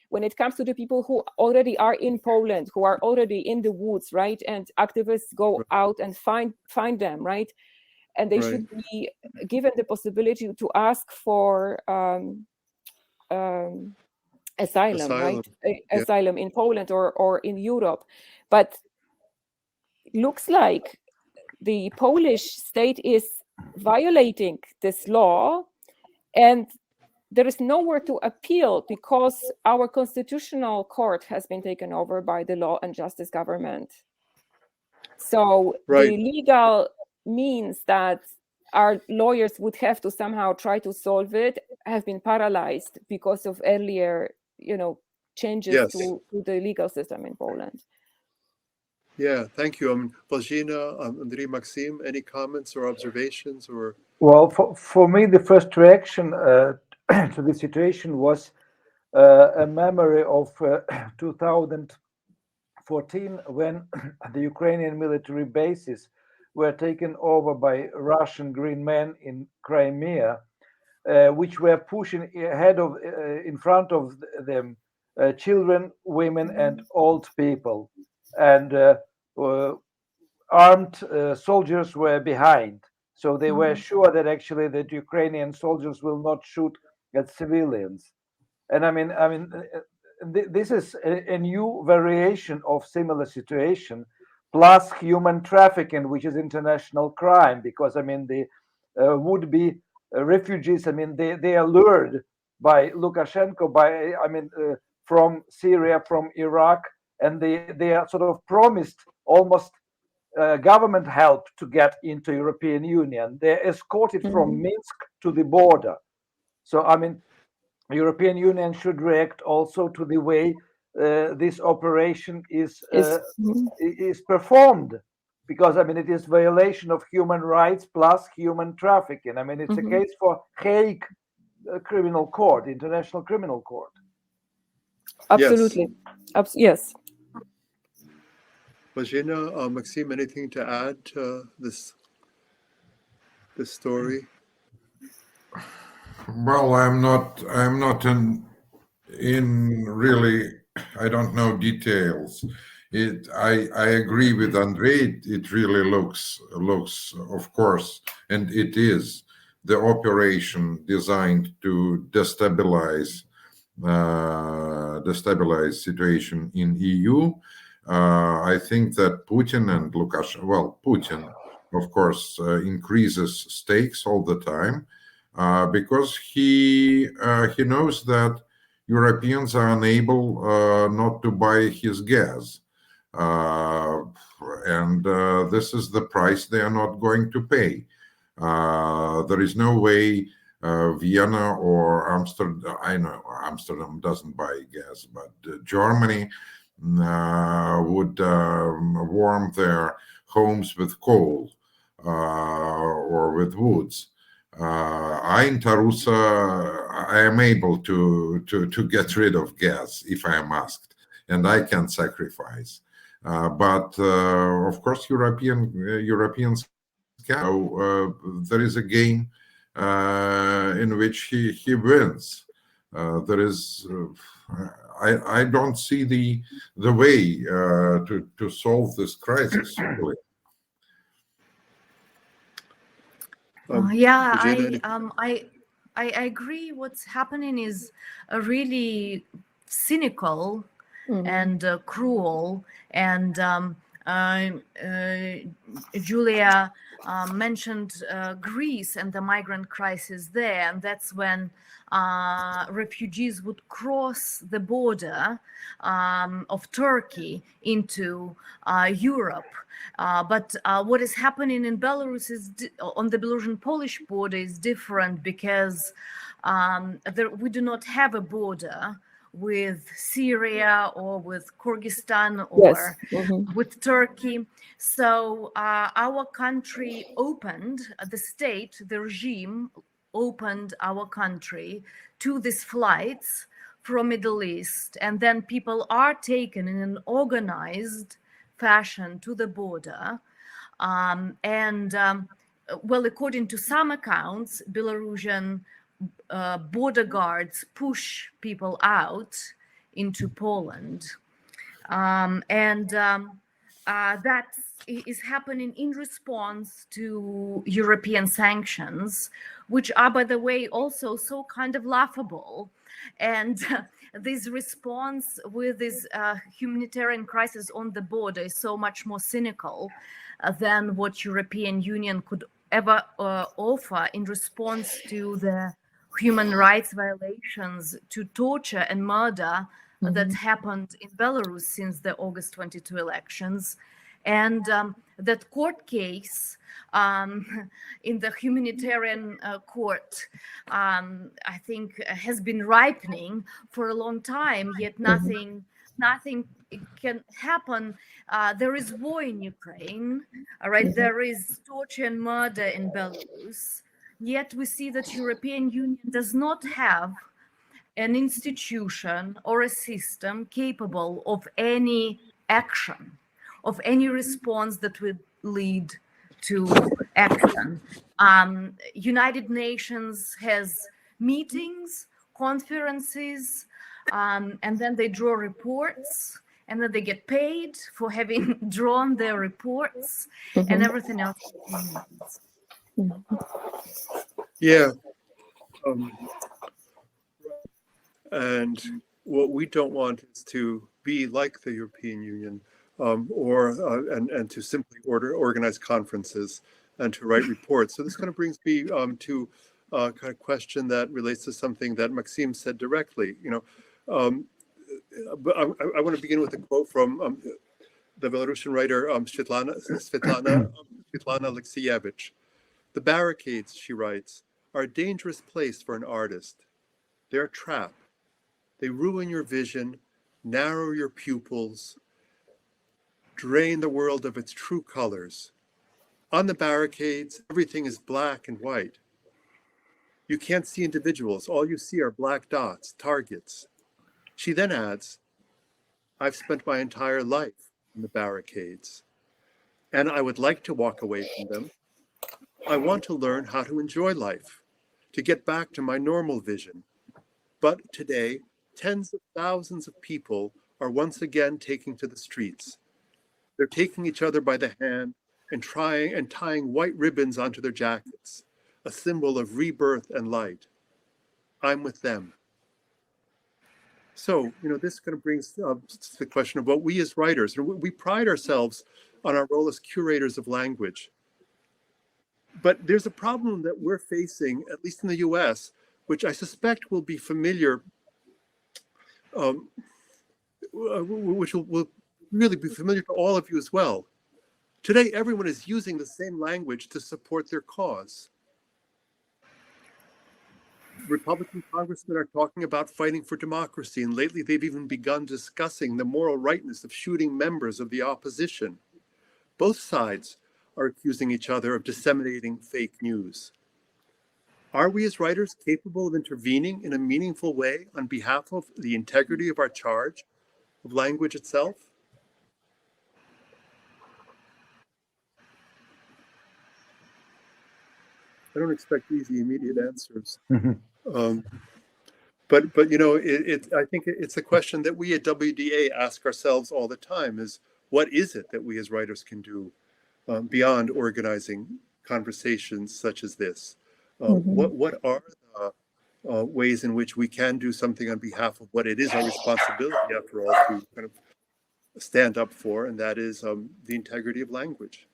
when it comes to the people who already are in Poland, who are already in the woods, right? And activists go out and find them, right? And they should be given the possibility to ask for asylum, right? Asylum in Poland or in Europe. But it looks like the Polish state is violating this law, and there is nowhere to appeal because our constitutional court has been taken over by the Law and Justice government. So the legal means that our lawyers would have to somehow try to solve it have been paralyzed because of earlier, changes to the legal system in Poland. Yeah, thank you. Valzhyna, Andrey, Maxim, any comments or observations? Or well, for me, the first reaction to the situation was a memory of 2014 when the Ukrainian military bases were taken over by Russian green men in Crimea, which were pushing in front of them children, women, and old people, and armed soldiers were behind. So they were sure that actually that Ukrainian soldiers will not shoot at civilians. And I mean, this is a new variation of similar situation, plus human trafficking, which is international crime, because I mean the would-be refugees. I mean, they are lured by Lukashenko, from Syria, from Iraq, and they are sort of promised almost government help to get into European Union. They're escorted from Minsk to the border. So, I mean, European Union should react also to the way this operation is performed, because I mean it is violation of human rights plus human trafficking. I mean it's a case for Hague Criminal Court, International Criminal Court. Absolutely. Yes. Valzhyna, Maxim, anything to add to this story? Well, I'm not in really, I don't know details. I agree with Andrey. It really looks, of course, and it is the operation designed to destabilize situation in EU. I think that Putin and Lukashenko, well, Putin, of course, increases stakes all the time because he knows that Europeans are unable not to buy his gas. And this is the price they are not going to pay. There is no way Vienna or Amsterdam, I know Amsterdam doesn't buy gas, but Germany would warm their homes with coal or with woods. I in Tarusa, I am able to get rid of gas if I am asked, and I can sacrifice. But of course, Europeans can. There is a game in which he wins. There is. I don't see the way to solve this crisis. Really. I agree. What's happening is a really cynical and cruel. And Julia mentioned Greece and the migrant crisis there, and that's when refugees would cross the border of Turkey into Europe. But what is happening in Belarus is on the Belarusian-Polish border is different, because we do not have a border with Syria or with Kyrgyzstan or with Turkey. So our country opened, the regime opened our country to these flights from Middle East, and then people are taken in an organized fashion to the border. Well, according to some accounts, Belarusian border guards push people out into Poland. That is happening in response to European sanctions, which are, by the way, also so kind of laughable. And this response with this humanitarian crisis on the border is so much more cynical than what European Union could ever offer in response to the human rights violations, to torture and murder that happened in Belarus since the August 22 elections. And that court case in the humanitarian court, I think, has been ripening for a long time, yet nothing can happen. There is war in Ukraine, right? There is torture and murder in Belarus. Yet we see that European Union does not have an institution or a system capable of any action, of any response that would lead to action. United Nations has meetings, conferences, and then they draw reports, and then they get paid for having drawn their reports, and everything else. Yeah. And what we don't want is to be like the European Union, and to simply organize conferences and to write reports. So this kind of brings me to kind of question that relates to something that Maxim said directly. But I want to begin with a quote from the Belarusian writer Svetlana Alexievich. "The barricades," she writes, "are a dangerous place for an artist. They're a trap. They ruin your vision, narrow your pupils, drain the world of its true colors. On the barricades, everything is black and white. You can't see individuals. All you see are black dots, targets." She then adds, "I've spent my entire life in the barricades, and I would like to walk away from them. I want to learn how to enjoy life, to get back to my normal vision. But today, tens of thousands of people are once again taking to the streets. They're taking each other by the hand and tying white ribbons onto their jackets, a symbol of rebirth and light. I'm with them." So, this kind of brings up the question of what we as writers, and we pride ourselves on our role as curators of language. But there's a problem that we're facing, at least in the US, which I suspect will be familiar, which will really be familiar to all of you as well. Today, everyone is using the same language to support their cause. Republican congressmen are talking about fighting for democracy, and lately they've even begun discussing the moral rightness of shooting members of the opposition. Both sides are accusing each other of disseminating fake news. Are we as writers capable of intervening in a meaningful way on behalf of the integrity of our charge, of language itself? I don't expect easy, immediate answers. But I think it's a question that we at WDA ask ourselves all the time: is what is it that we as writers can do beyond organizing conversations such as this? What are the ways in which we can do something on behalf of what it is our responsibility, after all, to kind of stand up for, and that is the integrity of language?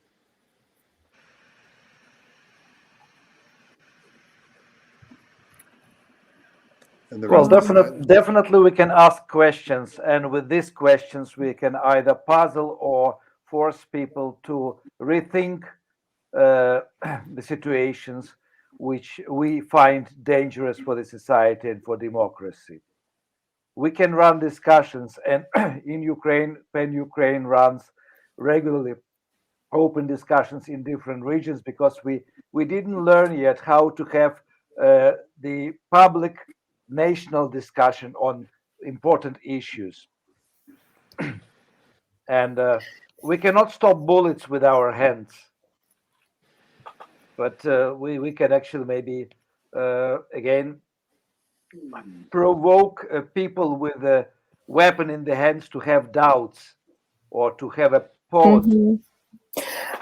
Well, definitely we can ask questions, and with these questions we can either puzzle or force people to rethink the situations which we find dangerous for the society and for democracy. We can run discussions, and in Ukraine, PEN Ukraine runs regularly open discussions in different regions, because we didn't learn yet how to have the public national discussion on important issues. And we cannot stop bullets with our hands, but we can actually maybe again provoke people with a weapon in the hands to have doubts or to have a pause.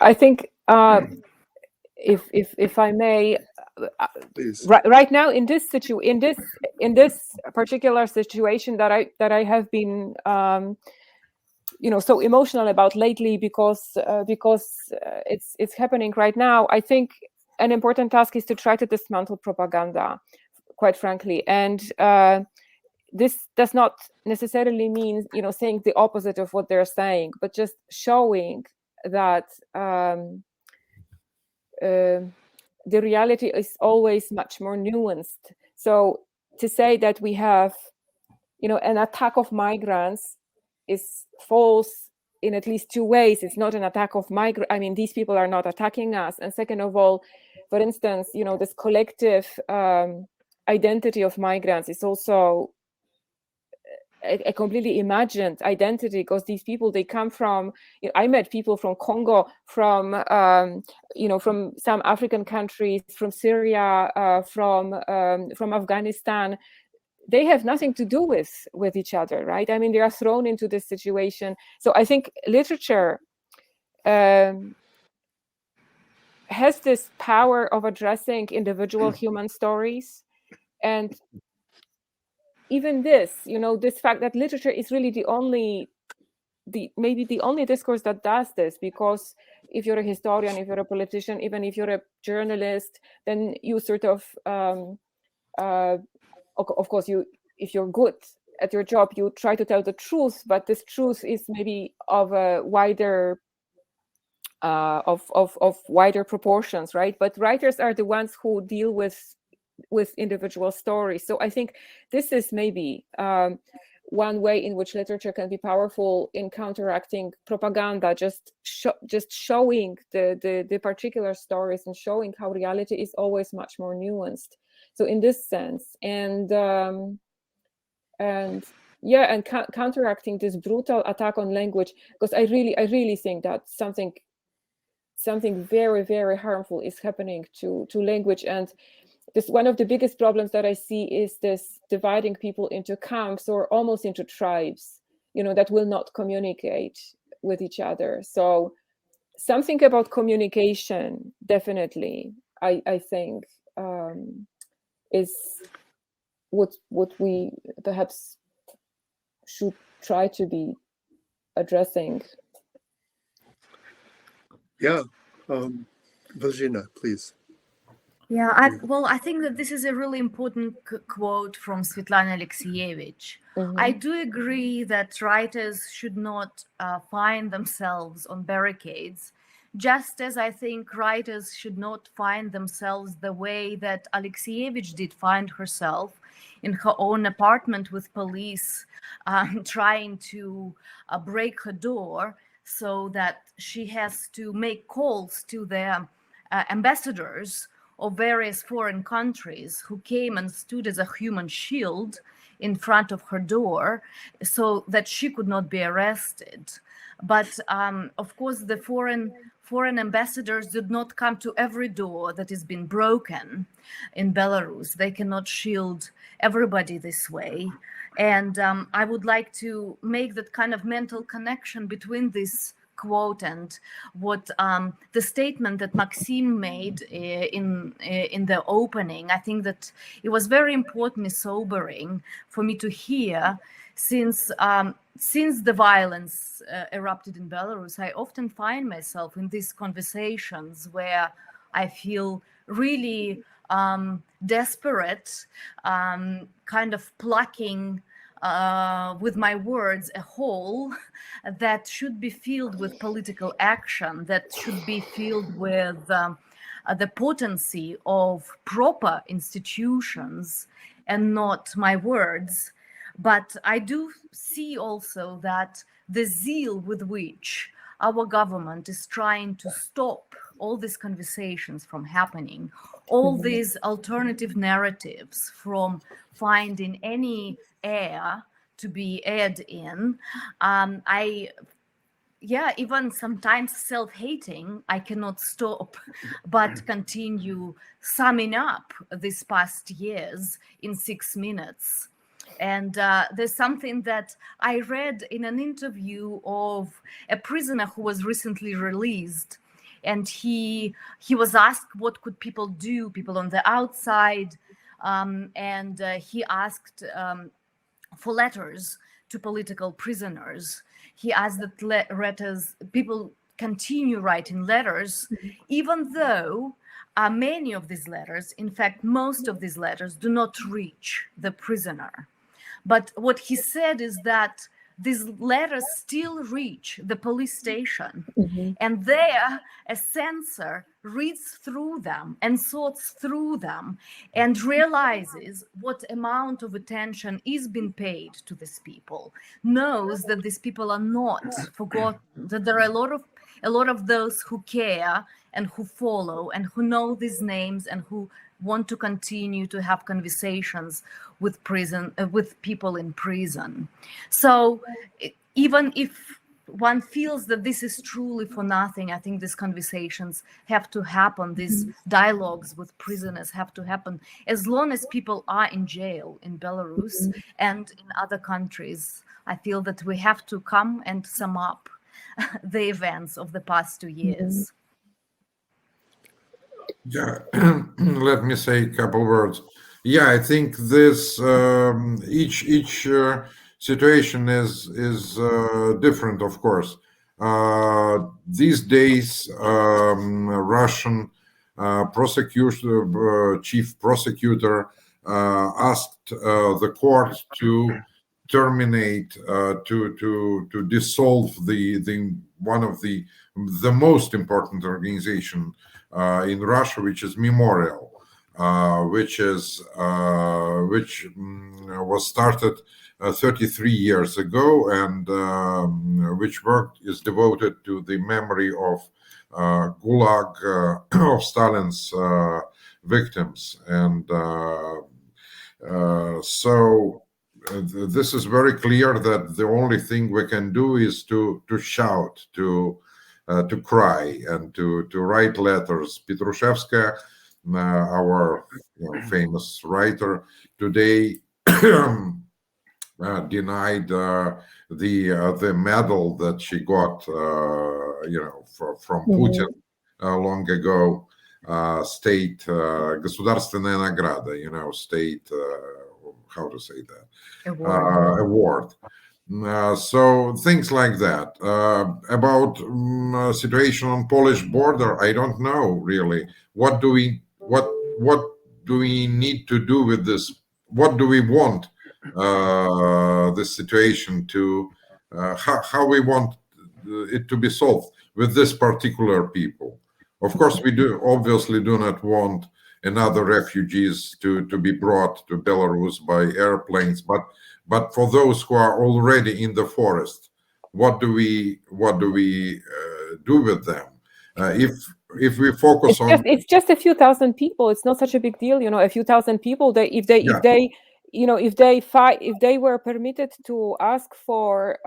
I think if I may, Please. right now in this particular situation that I have been so emotional about lately, because it's happening right now, I think an important task is to try to dismantle propaganda, quite frankly. And this does not necessarily mean saying the opposite of what they're saying, but just showing that the reality is always much more nuanced. So to say that we have an attack of migrants is false in at least two ways. It's not an attack of migrants. I mean, these people are not attacking us. And second of all, for instance, this collective identity of migrants is also a completely imagined identity, because these people, they come from, I met people from Congo, from some African countries, from Syria, from Afghanistan. They have nothing to do with each other, right? I mean, they are thrown into this situation. So I think literature has this power of addressing individual human stories. And even this fact that literature is really maybe the only discourse that does this, because if you're a historian, if you're a politician, even if you're a journalist, then you sort of course, if you're good at your job, you try to tell the truth, but this truth is maybe of a wider of wider proportions, right? But writers are the ones who deal with individual stories. So I think this is maybe one way in which literature can be powerful in counteracting propaganda, just showing the particular stories and showing how reality is always much more nuanced. So in this sense, and counteracting this brutal attack on language, because I really think that something very, very harmful is happening to language. And this, one of the biggest problems that I see is this dividing people into camps or almost into tribes, that will not communicate with each other. So something about communication, definitely, I think, is what we perhaps should try to be addressing. Yeah, Valzhyna, please. Yeah, I think that this is a really important quote from Svetlana Alexievich. I do agree that writers should not find themselves on barricades, just as I think writers should not find themselves the way that Alexievich did find herself in her own apartment with police trying to break her door, so that she has to make calls to the ambassadors of various foreign countries who came and stood as a human shield in front of her door so that she could not be arrested. But of course, the foreign ambassadors did not come to every door that has been broken in Belarus. They cannot shield everybody this way. And I would like to make that kind of mental connection between this quote and what the statement that Maxim made in the opening. I think that it was very important and sobering for me to hear, since the violence erupted in Belarus. I often find myself in these conversations where I feel really desperate, kind of plucking with my words a hole that should be filled with political action, that should be filled with the potency of proper institutions and not my words. But I do see also that the zeal with which our government is trying to stop all these conversations from happening, all these alternative narratives from finding any air to be aired in, even sometimes self-hating, I cannot stop but continue summing up these past years in 6 minutes. And there's something that I read in an interview of a prisoner who was recently released. And he was asked what could people do, people on the outside. And he asked for letters to political prisoners. He asked that people continue writing letters, even though many of these letters, in fact, most of these letters do not reach the prisoner. But what he said is that these letters still reach the police station, and there a censor reads through them and sorts through them and realizes what amount of attention is being paid to these people, knows that these people are not forgotten, that there are a lot of those who care and who follow and who know these names and who want to continue to have conversations with people in prison. So even if one feels that this is truly for nothing, I think these conversations have to happen, these dialogues with prisoners have to happen as long as people are in jail in Belarus and in other countries. I feel that we have to come and sum up the events of the past 2 years. Yeah, let me say a couple words. Yeah, I think this each situation is different, of course. These days, Russian chief prosecutor asked the court to terminate, to dissolve the one of the most important organization in Russia, which is Memorial, which was started 33 years ago, and which work is devoted to the memory of Gulag, of Stalin's victims. And so this is very clear that the only thing we can do is to shout, to cry, and to write letters. Petrushevskaya, our famous writer, today denied the medal that she got, from Putin long ago, state государственная награда, state, how to say that, award. So things like that. About situation on Polish border, I don't know really. What do we need to do with this? What do we want this situation to? How we want it to be solved with this particular people? Of course, we obviously do not want another refugees to be brought to Belarus by airplanes, but for those who are already in the forest, what do we do with them? If we focus it's just a few thousand people. It's not such a big deal, a few thousand people. If they were permitted to ask for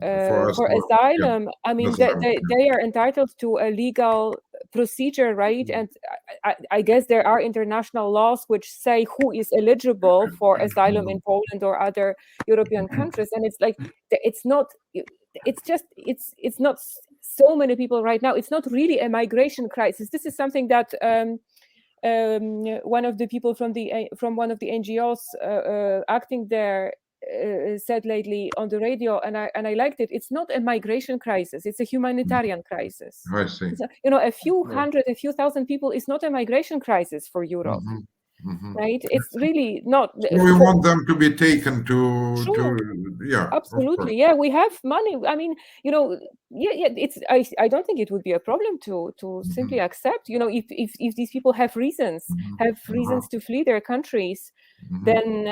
asylum, I mean, they are entitled to a legal procedure, right? And I guess there are international laws which say who is eligible for asylum in Poland or other European countries, and it's like it's not so many people right now. It's not really a migration crisis. This is something that one of the people from one of the NGOs acting there said lately on the radio, and I liked it. It's not a migration crisis; it's a humanitarian crisis. I see. A few hundred, a few thousand people is not a migration crisis for Europe, right? It's really not. So we want them to be taken to absolutely, yeah. We have money. I mean, It's. I don't think it would be a problem to simply accept. If these people have reasons to flee their countries, then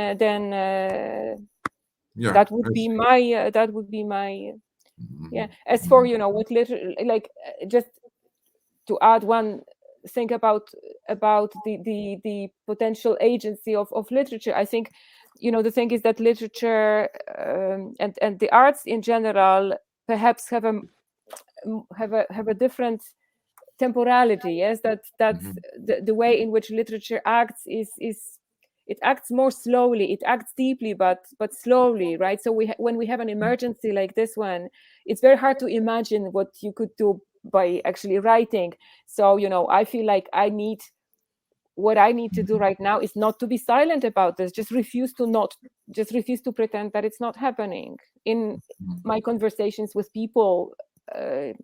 that would be my yeah. As for what just to add one thing about the potential agency of literature, I think the thing is that literature and the arts in general perhaps have a different temporality. Yes, that's the way in which literature acts is it acts more slowly, it acts deeply, but slowly, right? So when we have an emergency like this one, it's very hard to imagine what you could do by actually writing. So I feel like what I need to do right now is not to be silent about this, just refuse to pretend that it's not happening in my conversations with people. I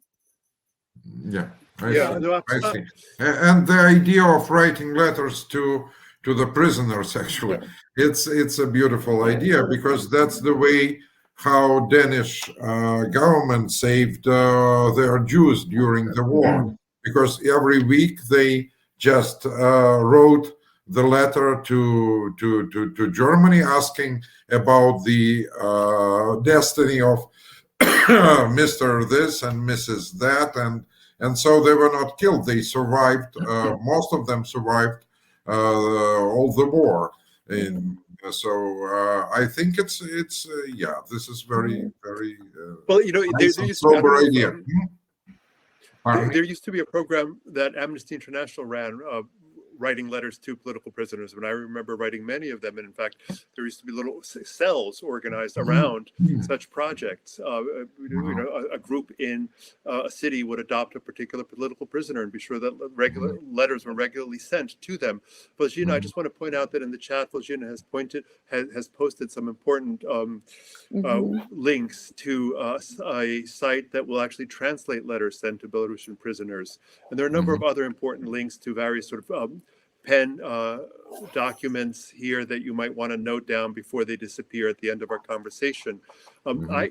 see. And the idea of writing letters to the prisoners, actually, it's a beautiful idea, because that's the way how Danish government saved their Jews during the war, because every week they just wrote the letter to Germany asking about the destiny of Mr. this and Mrs. that, and so they were not killed. They survived. Most of them survived all the war. So I think it's this is very well, nice and sober idea. There used to be a program that Amnesty International ran writing letters to political prisoners. And I remember writing many of them. And in fact, there used to be little cells organized around such projects. A group in a city would adopt a particular political prisoner and be sure that regular letters were regularly sent to them. Valzhyna, I just want to point out that in the chat, Valzhyna has posted some important links to a site that will actually translate letters sent to Belarusian prisoners. And there are a number of other important links to various sort of pen documents here that you might want to note down before they disappear at the end of our conversation. I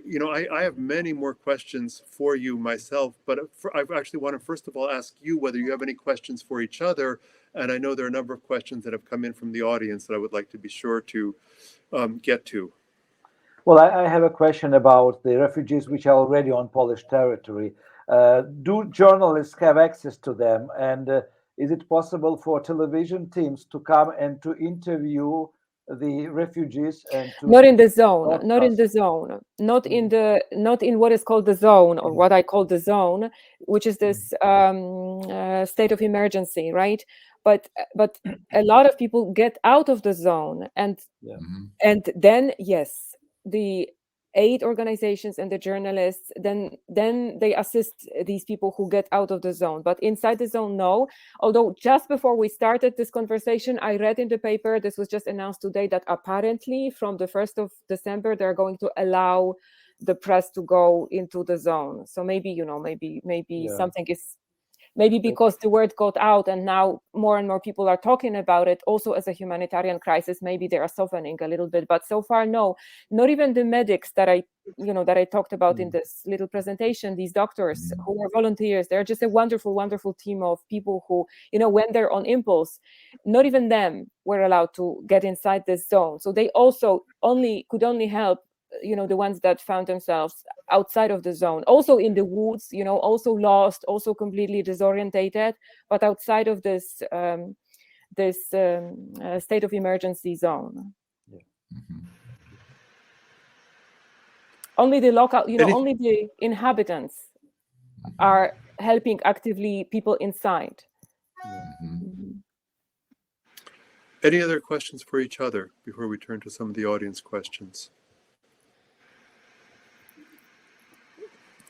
have many more questions for you myself, but I actually want to first of all ask you whether you have any questions for each other. And I know there are a number of questions that have come in from the audience that I would like to be sure to get to. Well, I have a question about the refugees which are already on Polish territory. Do journalists have access to them? And is it possible for television teams to come and to interview the refugees and to not in the zone, not in the zone, not in what is called the zone, or what I call the zone, which is this state of emergency, right? But a lot of people get out of the zone, and then yes, the aid organizations and the journalists then they assist these people who get out of the zone. But inside the zone, no. Although just before we started this conversation, I read in the paper, this was just announced today, that apparently from the 1st of December they're going to allow the press to go into the zone. So maybe something is, maybe because the word got out and now more and more people are talking about it also as a humanitarian crisis, maybe they are softening a little bit. But so far, no, not even the medics that I talked about in this little presentation, these doctors who are volunteers, they're just a wonderful, wonderful team of people who, when they're on impulse, not even them were allowed to get inside this zone. So they also could only help the ones that found themselves outside of the zone, also in the woods, also lost, also completely disorientated, but outside of this state of emergency zone. Only the local, only the inhabitants are helping actively people inside. Any other questions for each other before we turn to some of the audience questions?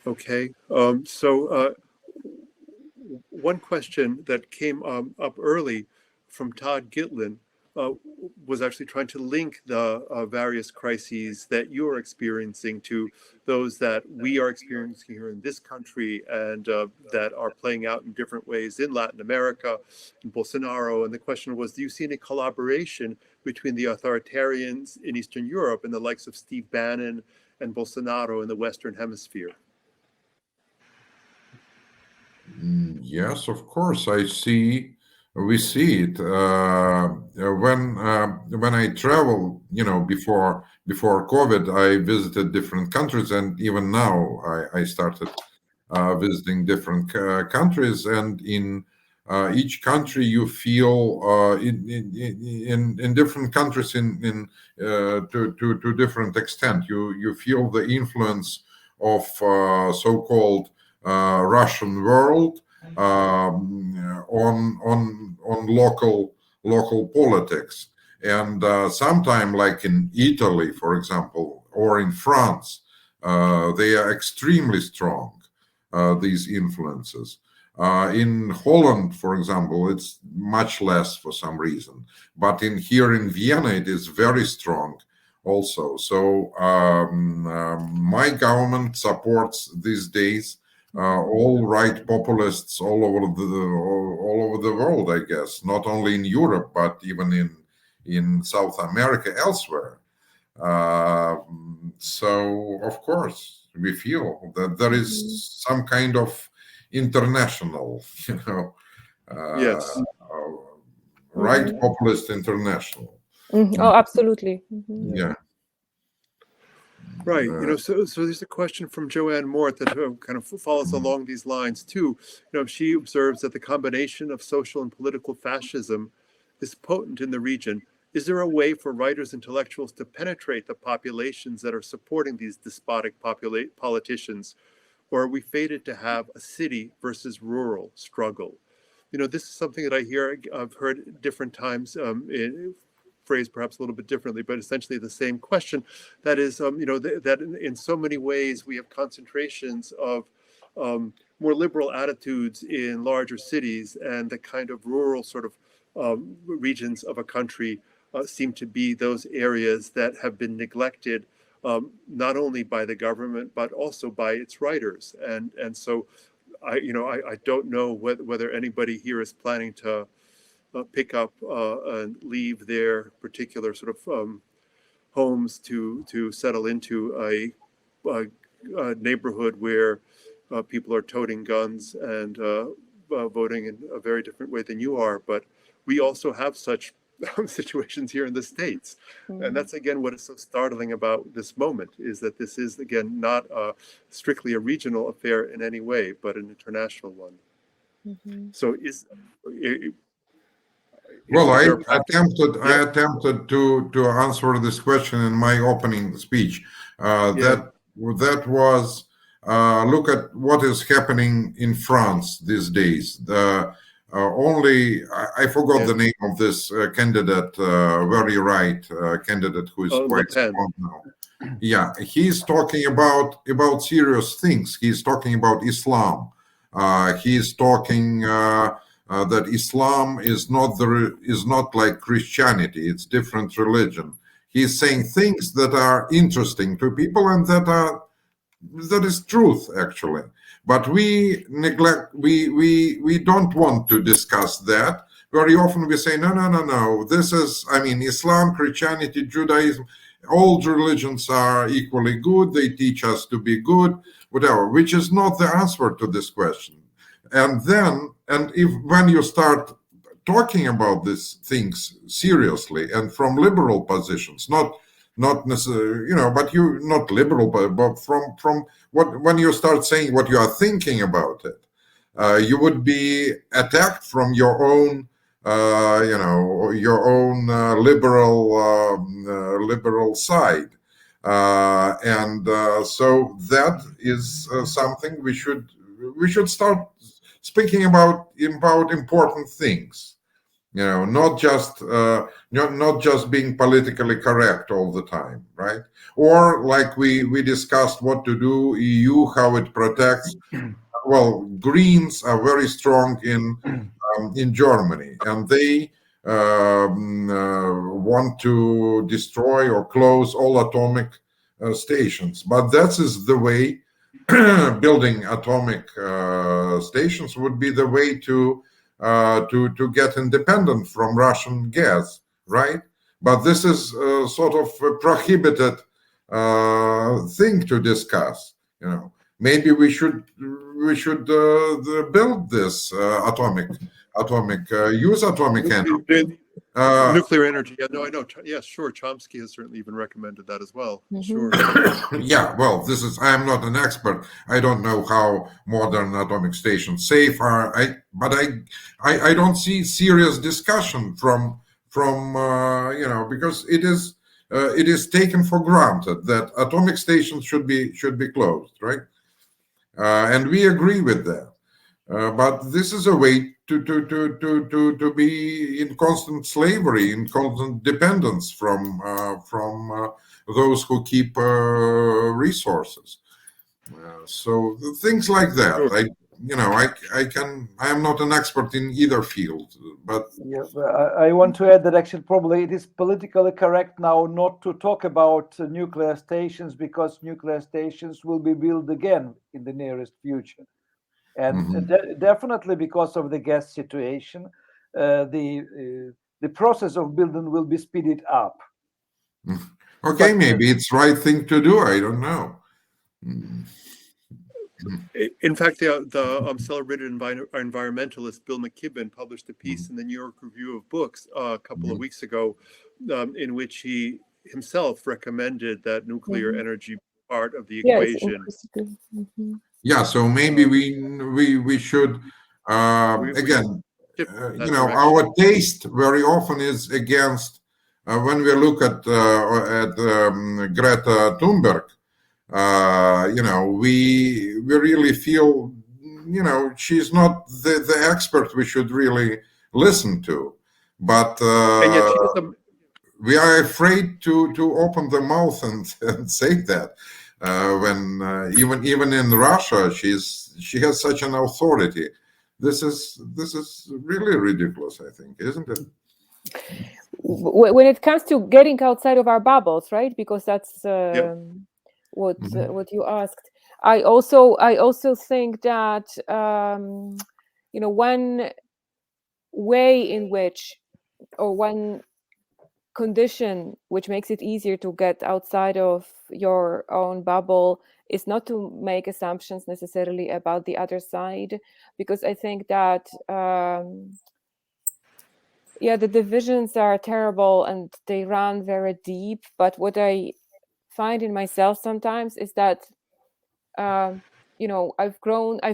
Okay, so one question that came up early from Todd Gitlin was actually trying to link the various crises that you are experiencing to those that we are experiencing here in this country and that are playing out in different ways in Latin America, in Bolsonaro. And the question was, do you see any collaboration between the authoritarians in Eastern Europe and the likes of Steve Bannon and Bolsonaro in the Western Hemisphere? Yes, of course. We see it when I travel. Before COVID, I visited different countries, and even now I started visiting different countries. And in each country, you feel in different countries to different extent. You feel the influence of so-called Russian world on local politics, and sometime, like in Italy, for example, or in France, they are extremely strong. These influences. In Holland, for example, it's much less for some reason, but here in Vienna, it is very strong also. So my government supports these days all right populists all over the world, I guess, not only in Europe, but even in South America, elsewhere. So, of course, we feel that there is some kind of international, yes, right populist international. Oh, absolutely. Yeah. Right. So there's a question from Joanne Mort that kind of follows along these lines too. She observes that the combination of social and political fascism is potent in the region. Is there a way for writers, intellectuals to penetrate the populations that are supporting these despotic politicians? Or are we fated to have a city versus rural struggle? this is something that I've heard different times, phrased perhaps a little bit differently, but essentially the same question. That is, that in so many ways we have concentrations of more liberal attitudes in larger cities, and the kind of rural sort of regions of a country seem to be those areas that have been neglected, not only by the government but also by its writers. And so I don't know whether anybody here is planning to pick up and leave their particular sort of homes to settle into a neighborhood where people are toting guns and voting in a very different way than you are. But we also have such situations here in the States. And that's, again, what is so startling about this moment, is that this is, again, not strictly a regional affair in any way, but an international one. So well, I attempted to answer this question in my opening speech. That was look at what is happening in France these days. I forgot the name of this candidate, very right candidate who is quite strong now. Yeah, he's talking about serious things. He's talking about Islam. He's talking that Islam is not like Christianity. It's different religion. He's saying things that are interesting to people, and that is truth, actually. But we neglect. We don't want to discuss that. Very often we say no. This is, Islam, Christianity, Judaism. All religions are equally good. They teach us to be good, whatever. Which is not the answer to this question. And when you start talking about these things seriously and from liberal positions, not necessarily, but you not liberal, but from when you start saying what you are thinking about it, you would be attacked from your own, liberal side, and so that is something we should start speaking about important things, not just being politically correct all the time, right? Or like we discussed what to do, EU, how it protects. Well, Greens are very strong in Germany, and they want to destroy or close all atomic stations. But that is the way. Building atomic stations would be the way to get independent from Russian gas, right? But this is sort of a prohibited thing to discuss. Maybe we should build this use atomic energy. Nuclear energy. Yeah, no, I know. Yes, sure. Chomsky has certainly even recommended that as well. Sure. Yeah, well, I'm not an expert. I don't know how modern atomic stations safe are. But I don't see serious discussion from because it is taken for granted that atomic stations should be closed, right? And we agree with that. But this is a way to be in constant slavery, in constant dependence from those who keep resources. So things like that. I am not an expert in either field, but I want to add that actually probably it is politically correct now not to talk about nuclear stations, because nuclear stations will be built again in the nearest future. And definitely because of the gas situation, the process of building will be speeded up. Okay, maybe it's the right thing to do. I don't know. In fact, the celebrated environmentalist Bill McKibben published a piece in the New York Review of Books a couple of weeks ago, in which he himself recommended that nuclear energy be part of the equation. Yeah, so maybe we should again, our taste very often is against when we look at Greta Thunberg. We really feel she's not the expert we should really listen to. But And yet she does we are afraid to open the mouth and say that. When even in Russia, she has such an authority. This is really ridiculous, I think, isn't it? When it comes to getting outside of our bubbles, right? Because that's what you asked. I also think that one way in which, or one condition which makes it easier to get outside of your own bubble is not to make assumptions necessarily about the other side, because I think that the divisions are terrible and they run very deep. But what I find in myself sometimes is that I've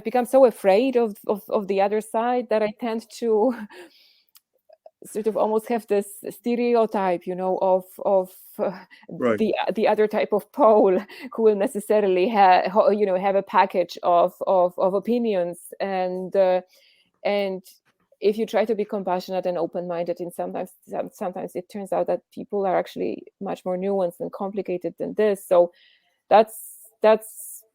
become so afraid of the other side that I tend to sort of almost have this stereotype, of Right. the other type of Pole who will necessarily have a package of opinions, and if you try to be compassionate and open-minded, and sometimes it turns out that people are actually much more nuanced and complicated than this. So that's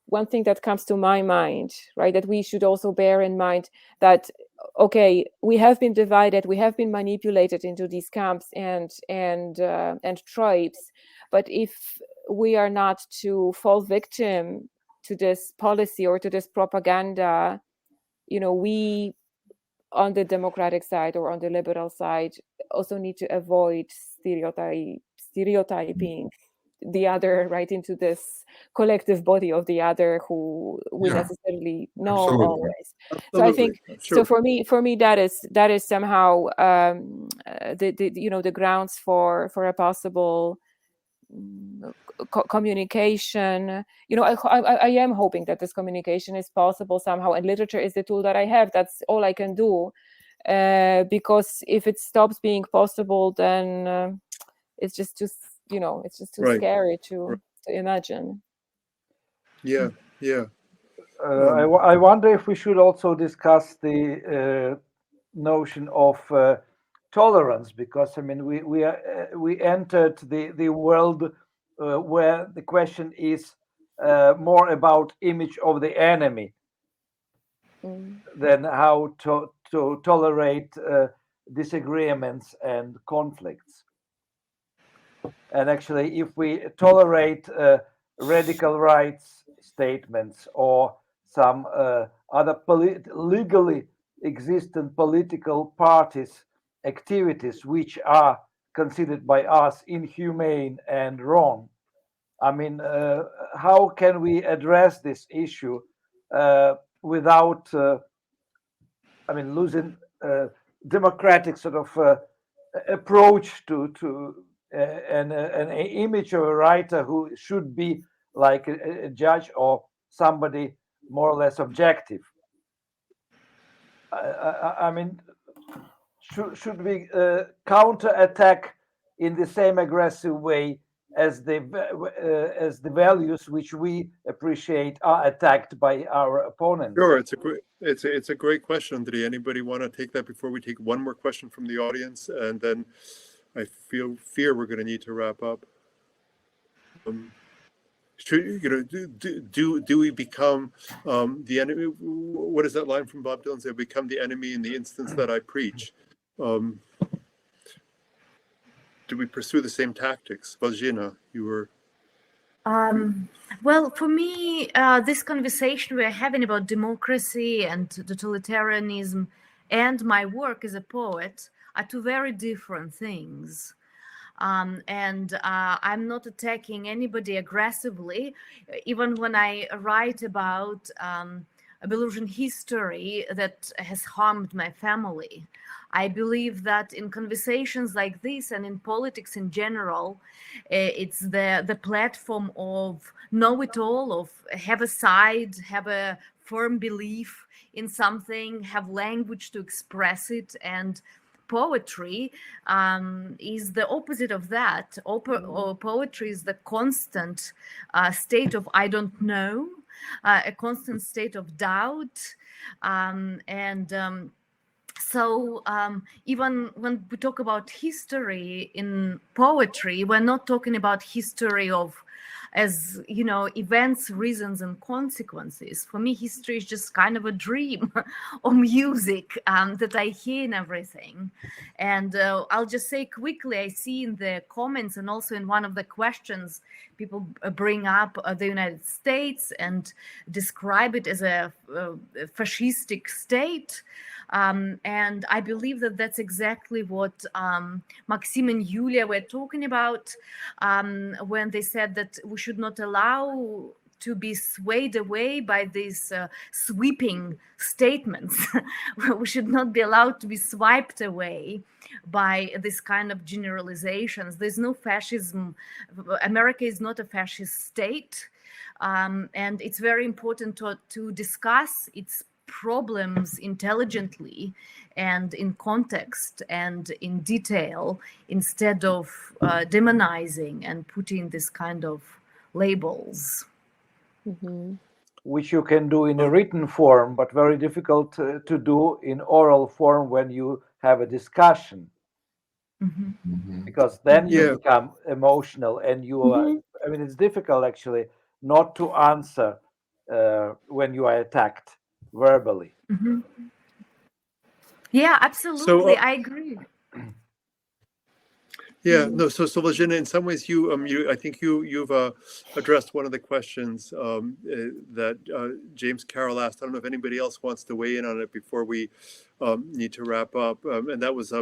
one thing that comes to my mind, right? That we should also bear in mind that, okay, we have been divided, we have been manipulated into these camps and tribes, but if we are not to fall victim to this policy or to this propaganda, we on the democratic side or on the liberal side also need to avoid stereotyping the other right into this collective body of the other who we necessarily know always. So I think so for me that is somehow the grounds for a possible communication. I am hoping that this communication is possible somehow, and literature is the tool that I have. That's all I can do, because if it stops being possible, then it's just too scary to imagine. I wonder if we should also discuss the notion of tolerance, because I mean we entered the world where the question is more about image of the enemy than how to tolerate disagreements and conflicts. And actually, if we tolerate radical rights statements or some other legally existent political parties' activities which are considered by us inhumane and wrong, I mean, how can we address this issue without, losing democratic sort of approach to an image of a writer who should be like a judge or somebody more or less objective? I mean, should we counterattack in the same aggressive way as the values which we appreciate are attacked by our opponents? Sure, it's a great question, Andrey. Anybody want to take that before we take one more question from the audience, and then I fear we're going to need to wrap up. Do we become the enemy? What is that line from Bob Dylan? Say, become the enemy in the instance that I preach. Do we pursue the same tactics? Valzhyna, you were... Well, for me, this conversation we're having about democracy and totalitarianism and my work as a poet are two very different things. And I'm not attacking anybody aggressively, even when I write about a Belarusian history that has harmed my family. I believe that in conversations like this and in politics in general, it's the platform of know it all, of have a side, have a firm belief in something, have language to express it, and poetry is the opposite of that. Poetry is the constant state of I don't know, a constant state of doubt. So even when we talk about history in poetry, we're not talking about history of, as you know, events, reasons, and consequences. For me, history is just kind of a dream or music that I hear in everything. And I'll just say quickly, I see in the comments and also in one of the questions, people bring up the United States and describe it as a fascistic state. And I believe that that's exactly what Maxim and Julia were talking about when they said that we should not allow to be swayed away by these sweeping statements. We should not be allowed to be swiped away by this kind of generalizations. There's no fascism. America is not a fascist state. And it's very important to discuss its problems intelligently and in context and in detail, instead of demonizing and putting this kind of labels. Which you can do in a written form, but very difficult to do in oral form when you have a discussion. Because then you become emotional and you are, I mean, it's difficult actually not to answer when you are attacked verbally. Yeah, absolutely. I agree. Yeah, no. So Valzhyna, in some ways, I think you've addressed one of the questions that James Carroll asked. I don't know if anybody else wants to weigh in on it before we need to wrap up. And that was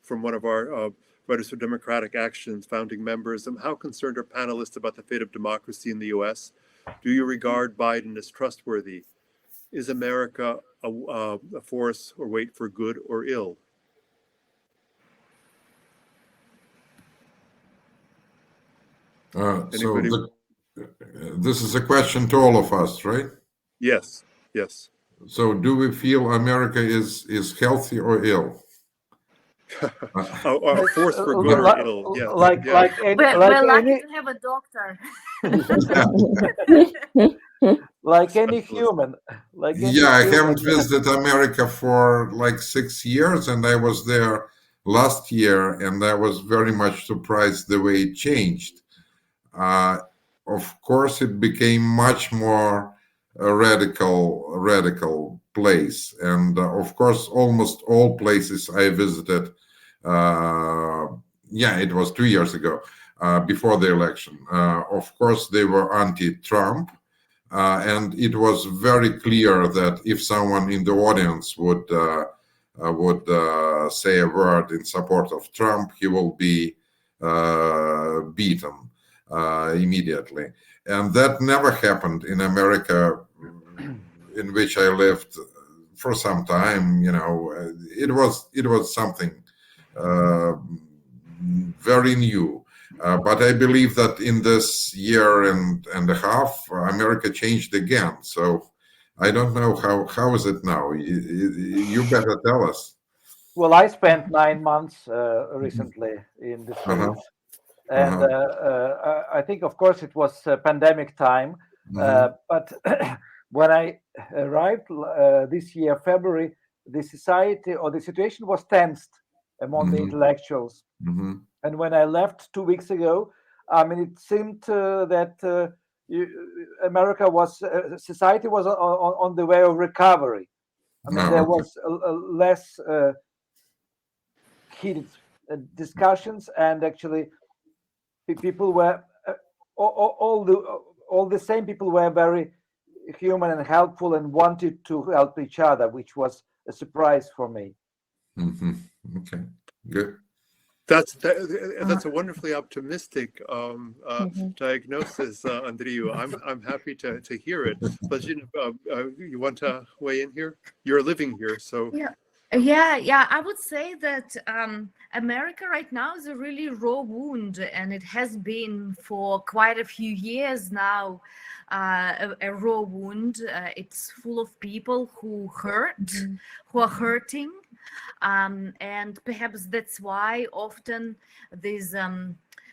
from one of our Writers for Democratic Action's founding members. How concerned are panelists about the fate of democracy in the U.S.? Do you regard Biden as trustworthy? Is America a force or weight for good or ill? This is a question to all of us, right? Yes. So do we feel America is healthy or ill? A force for good or ill? Yes. We're lucky to have a doctor. Like any human. I haven't visited America for like 6 years, and I was there last year, and I was very much surprised the way it changed. Of course, it became much more a radical place, and of course, almost all places I visited. It was 2 years ago, before the election. Of course, they were anti-Trump, and it was very clear that if someone in the audience would say a word in support of Trump, he will be beaten immediately. And that never happened in America, in which I lived for some time. It was something very new. But I believe that in this year and a half, America changed again. So I don't know how is it now. You better tell us. Well, I spent 9 months recently in the States. And I think, of course, it was pandemic time. But when I arrived this year, February, the situation was tensed among the intellectuals. And when I left 2 weeks ago, I mean, it seemed that society was on the way of recovery. I mean, there was less heated discussions, and actually, people were all the same people were very human and helpful and wanted to help each other, which was a surprise for me. Okay, good. That's a wonderfully optimistic diagnosis, Andreyu. I'm happy to hear it. But you want to weigh in here? You're living here, so Yeah. I would say that America right now is a really raw wound, and it has been for quite a few years now. A raw wound. It's full of people who hurt, who are hurting. And perhaps that's why often these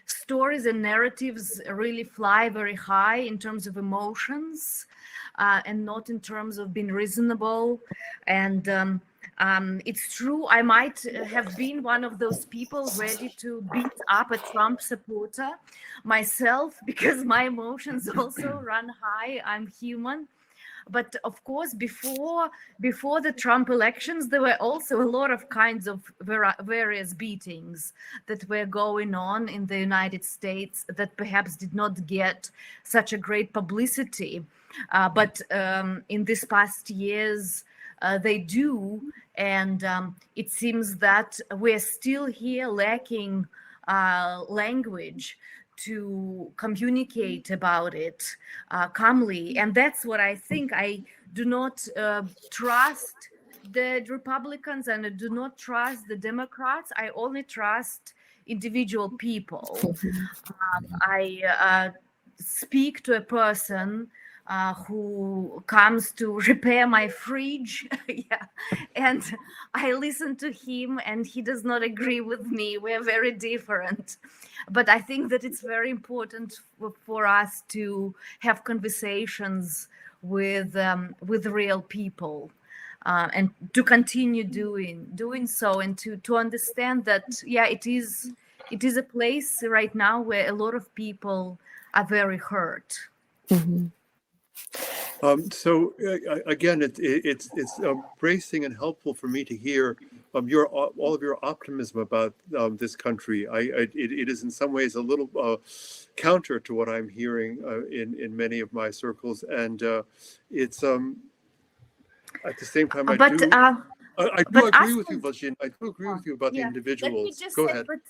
stories and narratives really fly very high in terms of emotions, and not in terms of being reasonable. And it's true, I might have been one of those people ready to beat up a Trump supporter myself, because my emotions also run high. I'm human. But of course, before the Trump elections, there were also a lot of kinds of various beatings that were going on in the United States that perhaps did not get such a great publicity. But in these past years, they do. And it seems that we're still here lacking language to communicate about it calmly. And that's what I think. I do not trust the Republicans, and I do not trust the Democrats. I only trust individual people. I speak to a person who comes to repair my fridge, yeah, and I listen to him, and he does not agree with me. We're very different, but I think that it's very important for us to have conversations with real people, and to continue doing so, and to understand that, yeah, it is a place right now where a lot of people are very hurt. Mm-hmm. So again, it's bracing and helpful for me to hear all of your optimism about this country. It is in some ways a little counter to what I'm hearing in many of my circles, and it's at the same time I do agree with you, Valzhyna. I do agree with you about the individuals. Let me just Go say, ahead. but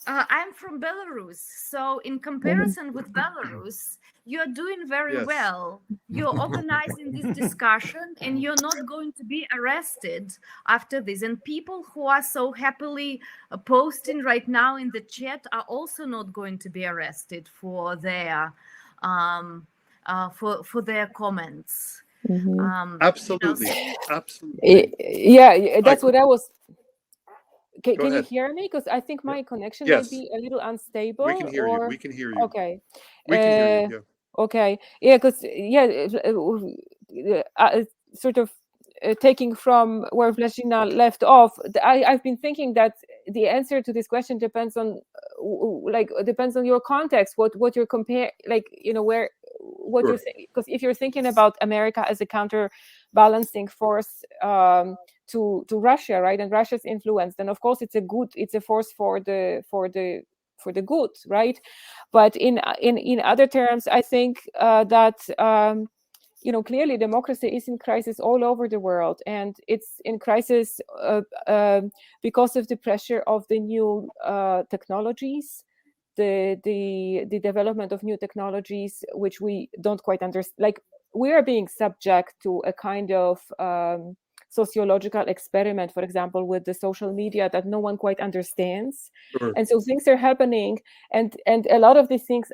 I'm from Belarus, so in comparison with Belarus, you're doing very well. You're organizing this discussion, and you're not going to be arrested after this. And people who are so happily posting right now in the chat are also not going to be arrested for their for their comments. Mm-hmm. Absolutely, absolutely. Yeah, that's what I was. Can you hear me? Because I think my connection might be a little unstable. We can hear you. We can hear you. Okay. We can hear you. Yeah. Okay. Yeah, because sort of taking from where Valzhyna left off, I've been thinking that the answer to this question depends on your context, what you're comparing, where what you're saying. Because if you're thinking about America as a counterbalancing force to Russia, right, and Russia's influence, then of course it's a force for the good, right? But in other terms, I think that clearly democracy is in crisis all over the world, and it's in crisis because of the pressure of the new technologies, the development of new technologies, which we don't quite understand. Like, we are being subject to a kind of sociological experiment, for example, with the social media that no one quite understands. And so things are happening, and a lot of these things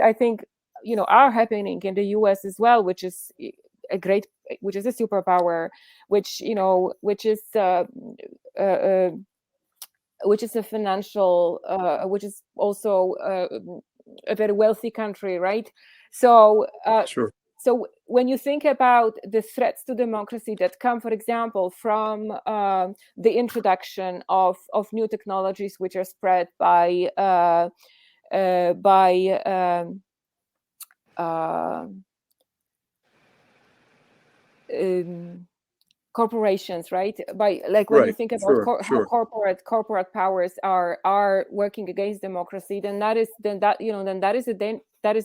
I think are happening in the US as well, which is a superpower, which is a financial, which is also a very wealthy country, right? So So when you think about the threats to democracy that come, for example, from the introduction of new technologies which are spread by corporations, right? When you think about how corporate powers are working against democracy, then that is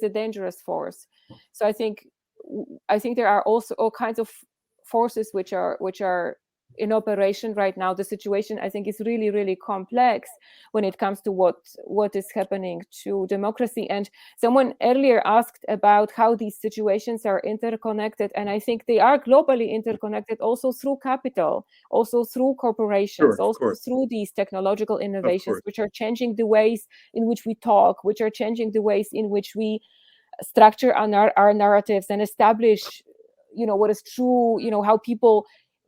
a dangerous force. So I think there are also all kinds of forces which are in operation right now. The situation, I think, is really, really complex when it comes to what is happening to democracy. And someone earlier asked about how these situations are interconnected, and I think they are globally interconnected, also through capital, also through corporations, through these technological innovations, which are changing the ways in which we talk, which are changing the ways in which we structure our narratives and establish what is true, how people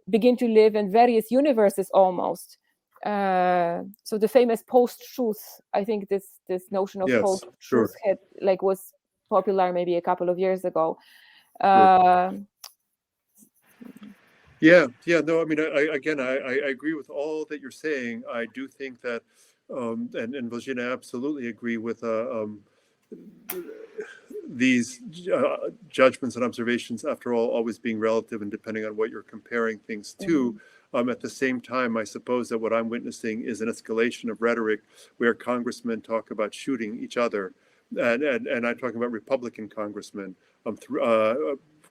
begin to live in various universes almost. so the famous post-truth, I think this notion of Yes, post-truth sure. was popular maybe a couple of years ago. Yeah, no, I mean, I agree with all that you're saying. I do think that, and Valzhyna, absolutely agree with these judgments and observations, after all, always being relative and depending on what you're comparing things to. At the same time, I suppose that what I'm witnessing is an escalation of rhetoric where congressmen talk about shooting each other, and I'm talking about Republican congressmen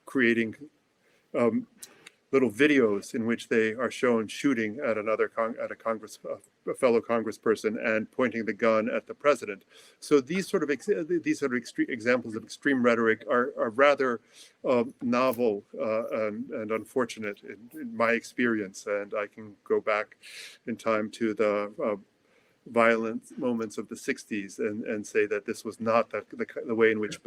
creating little videos in which they are shown shooting at a fellow congressperson and pointing the gun at the president. So these sort of examples of extreme rhetoric are rather novel and unfortunate in my experience. And I can go back in time to the violent moments of the 60s and say that this was not the way in which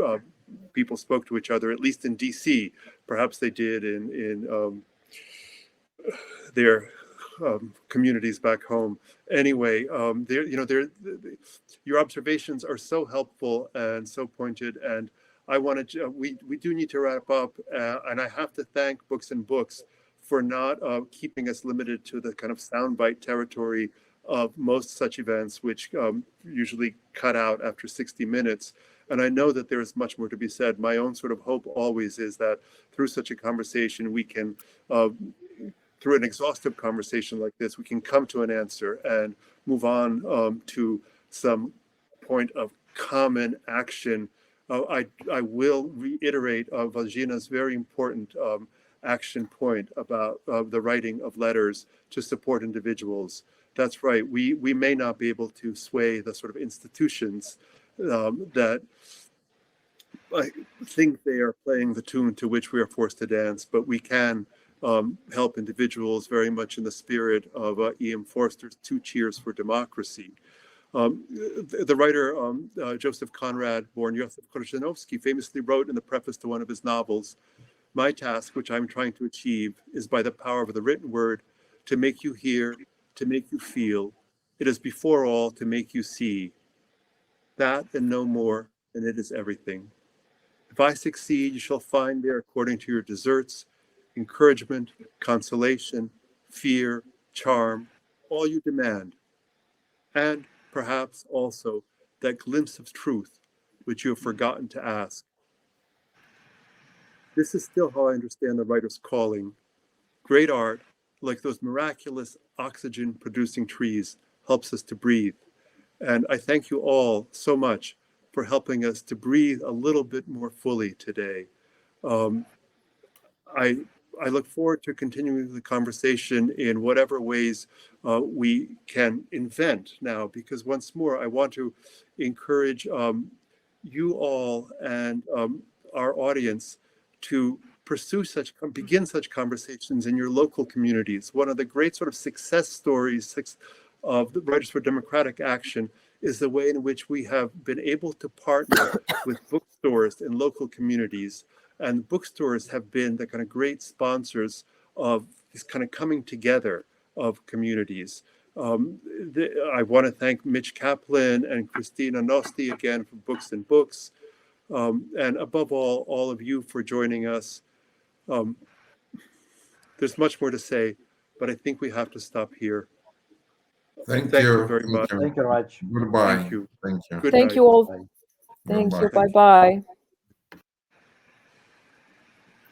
people spoke to each other, at least in DC. Perhaps they did in their communities back home. Anyway, your observations are so helpful and so pointed, and I wanted to, we do need to wrap up, and I have to thank Books and Books for not keeping us limited to the kind of soundbite territory of most such events, which usually cut out after 60 minutes. And I know that there is much more to be said. My own sort of hope always is that through such a conversation, we can, through an exhaustive conversation like this, we can come to an answer and move on to some point of common action. I will reiterate Valzhyna's very important action point about the writing of letters to support individuals. That's right. We may not be able to sway the sort of institutions that I think they are playing the tune to which we are forced to dance, but we can help individuals very much in the spirit of E.M. Forster's 2 Cheers for Democracy. The writer Joseph Conrad, born Joseph Korzanovsky, famously wrote in the preface to one of his novels, "My task, which I'm trying to achieve, is by the power of the written word to make you hear, to make you feel. It is before all to make you see. That and no more, and it is everything. If I succeed, you shall find there, according to your deserts, encouragement, consolation, fear, charm, all you demand, and perhaps also that glimpse of truth which you have forgotten to ask." This is still how I understand the writer's calling. Great art, like those miraculous oxygen-producing trees, helps us to breathe. And I thank you all so much for helping us to breathe a little bit more fully today. I look forward to continuing the conversation in whatever ways we can invent now, because once more, I want to encourage you all and our audience to begin such conversations in your local communities. One of the great sort of success stories of the Writers for Democratic Action is the way in which we have been able to partner with bookstores in local communities. And bookstores have been the kind of great sponsors of this kind of coming together of communities. I want to thank Mitch Kaplan and Christina Nosti again for Books and Books. And above all of you for joining us. There's much more to say, but I think we have to stop here. Thank you you very much. Thank you very much. Goodbye. Thank you. Thank you. Good Thank night. you all. Bye. Thank you. Goodbye. Bye-bye.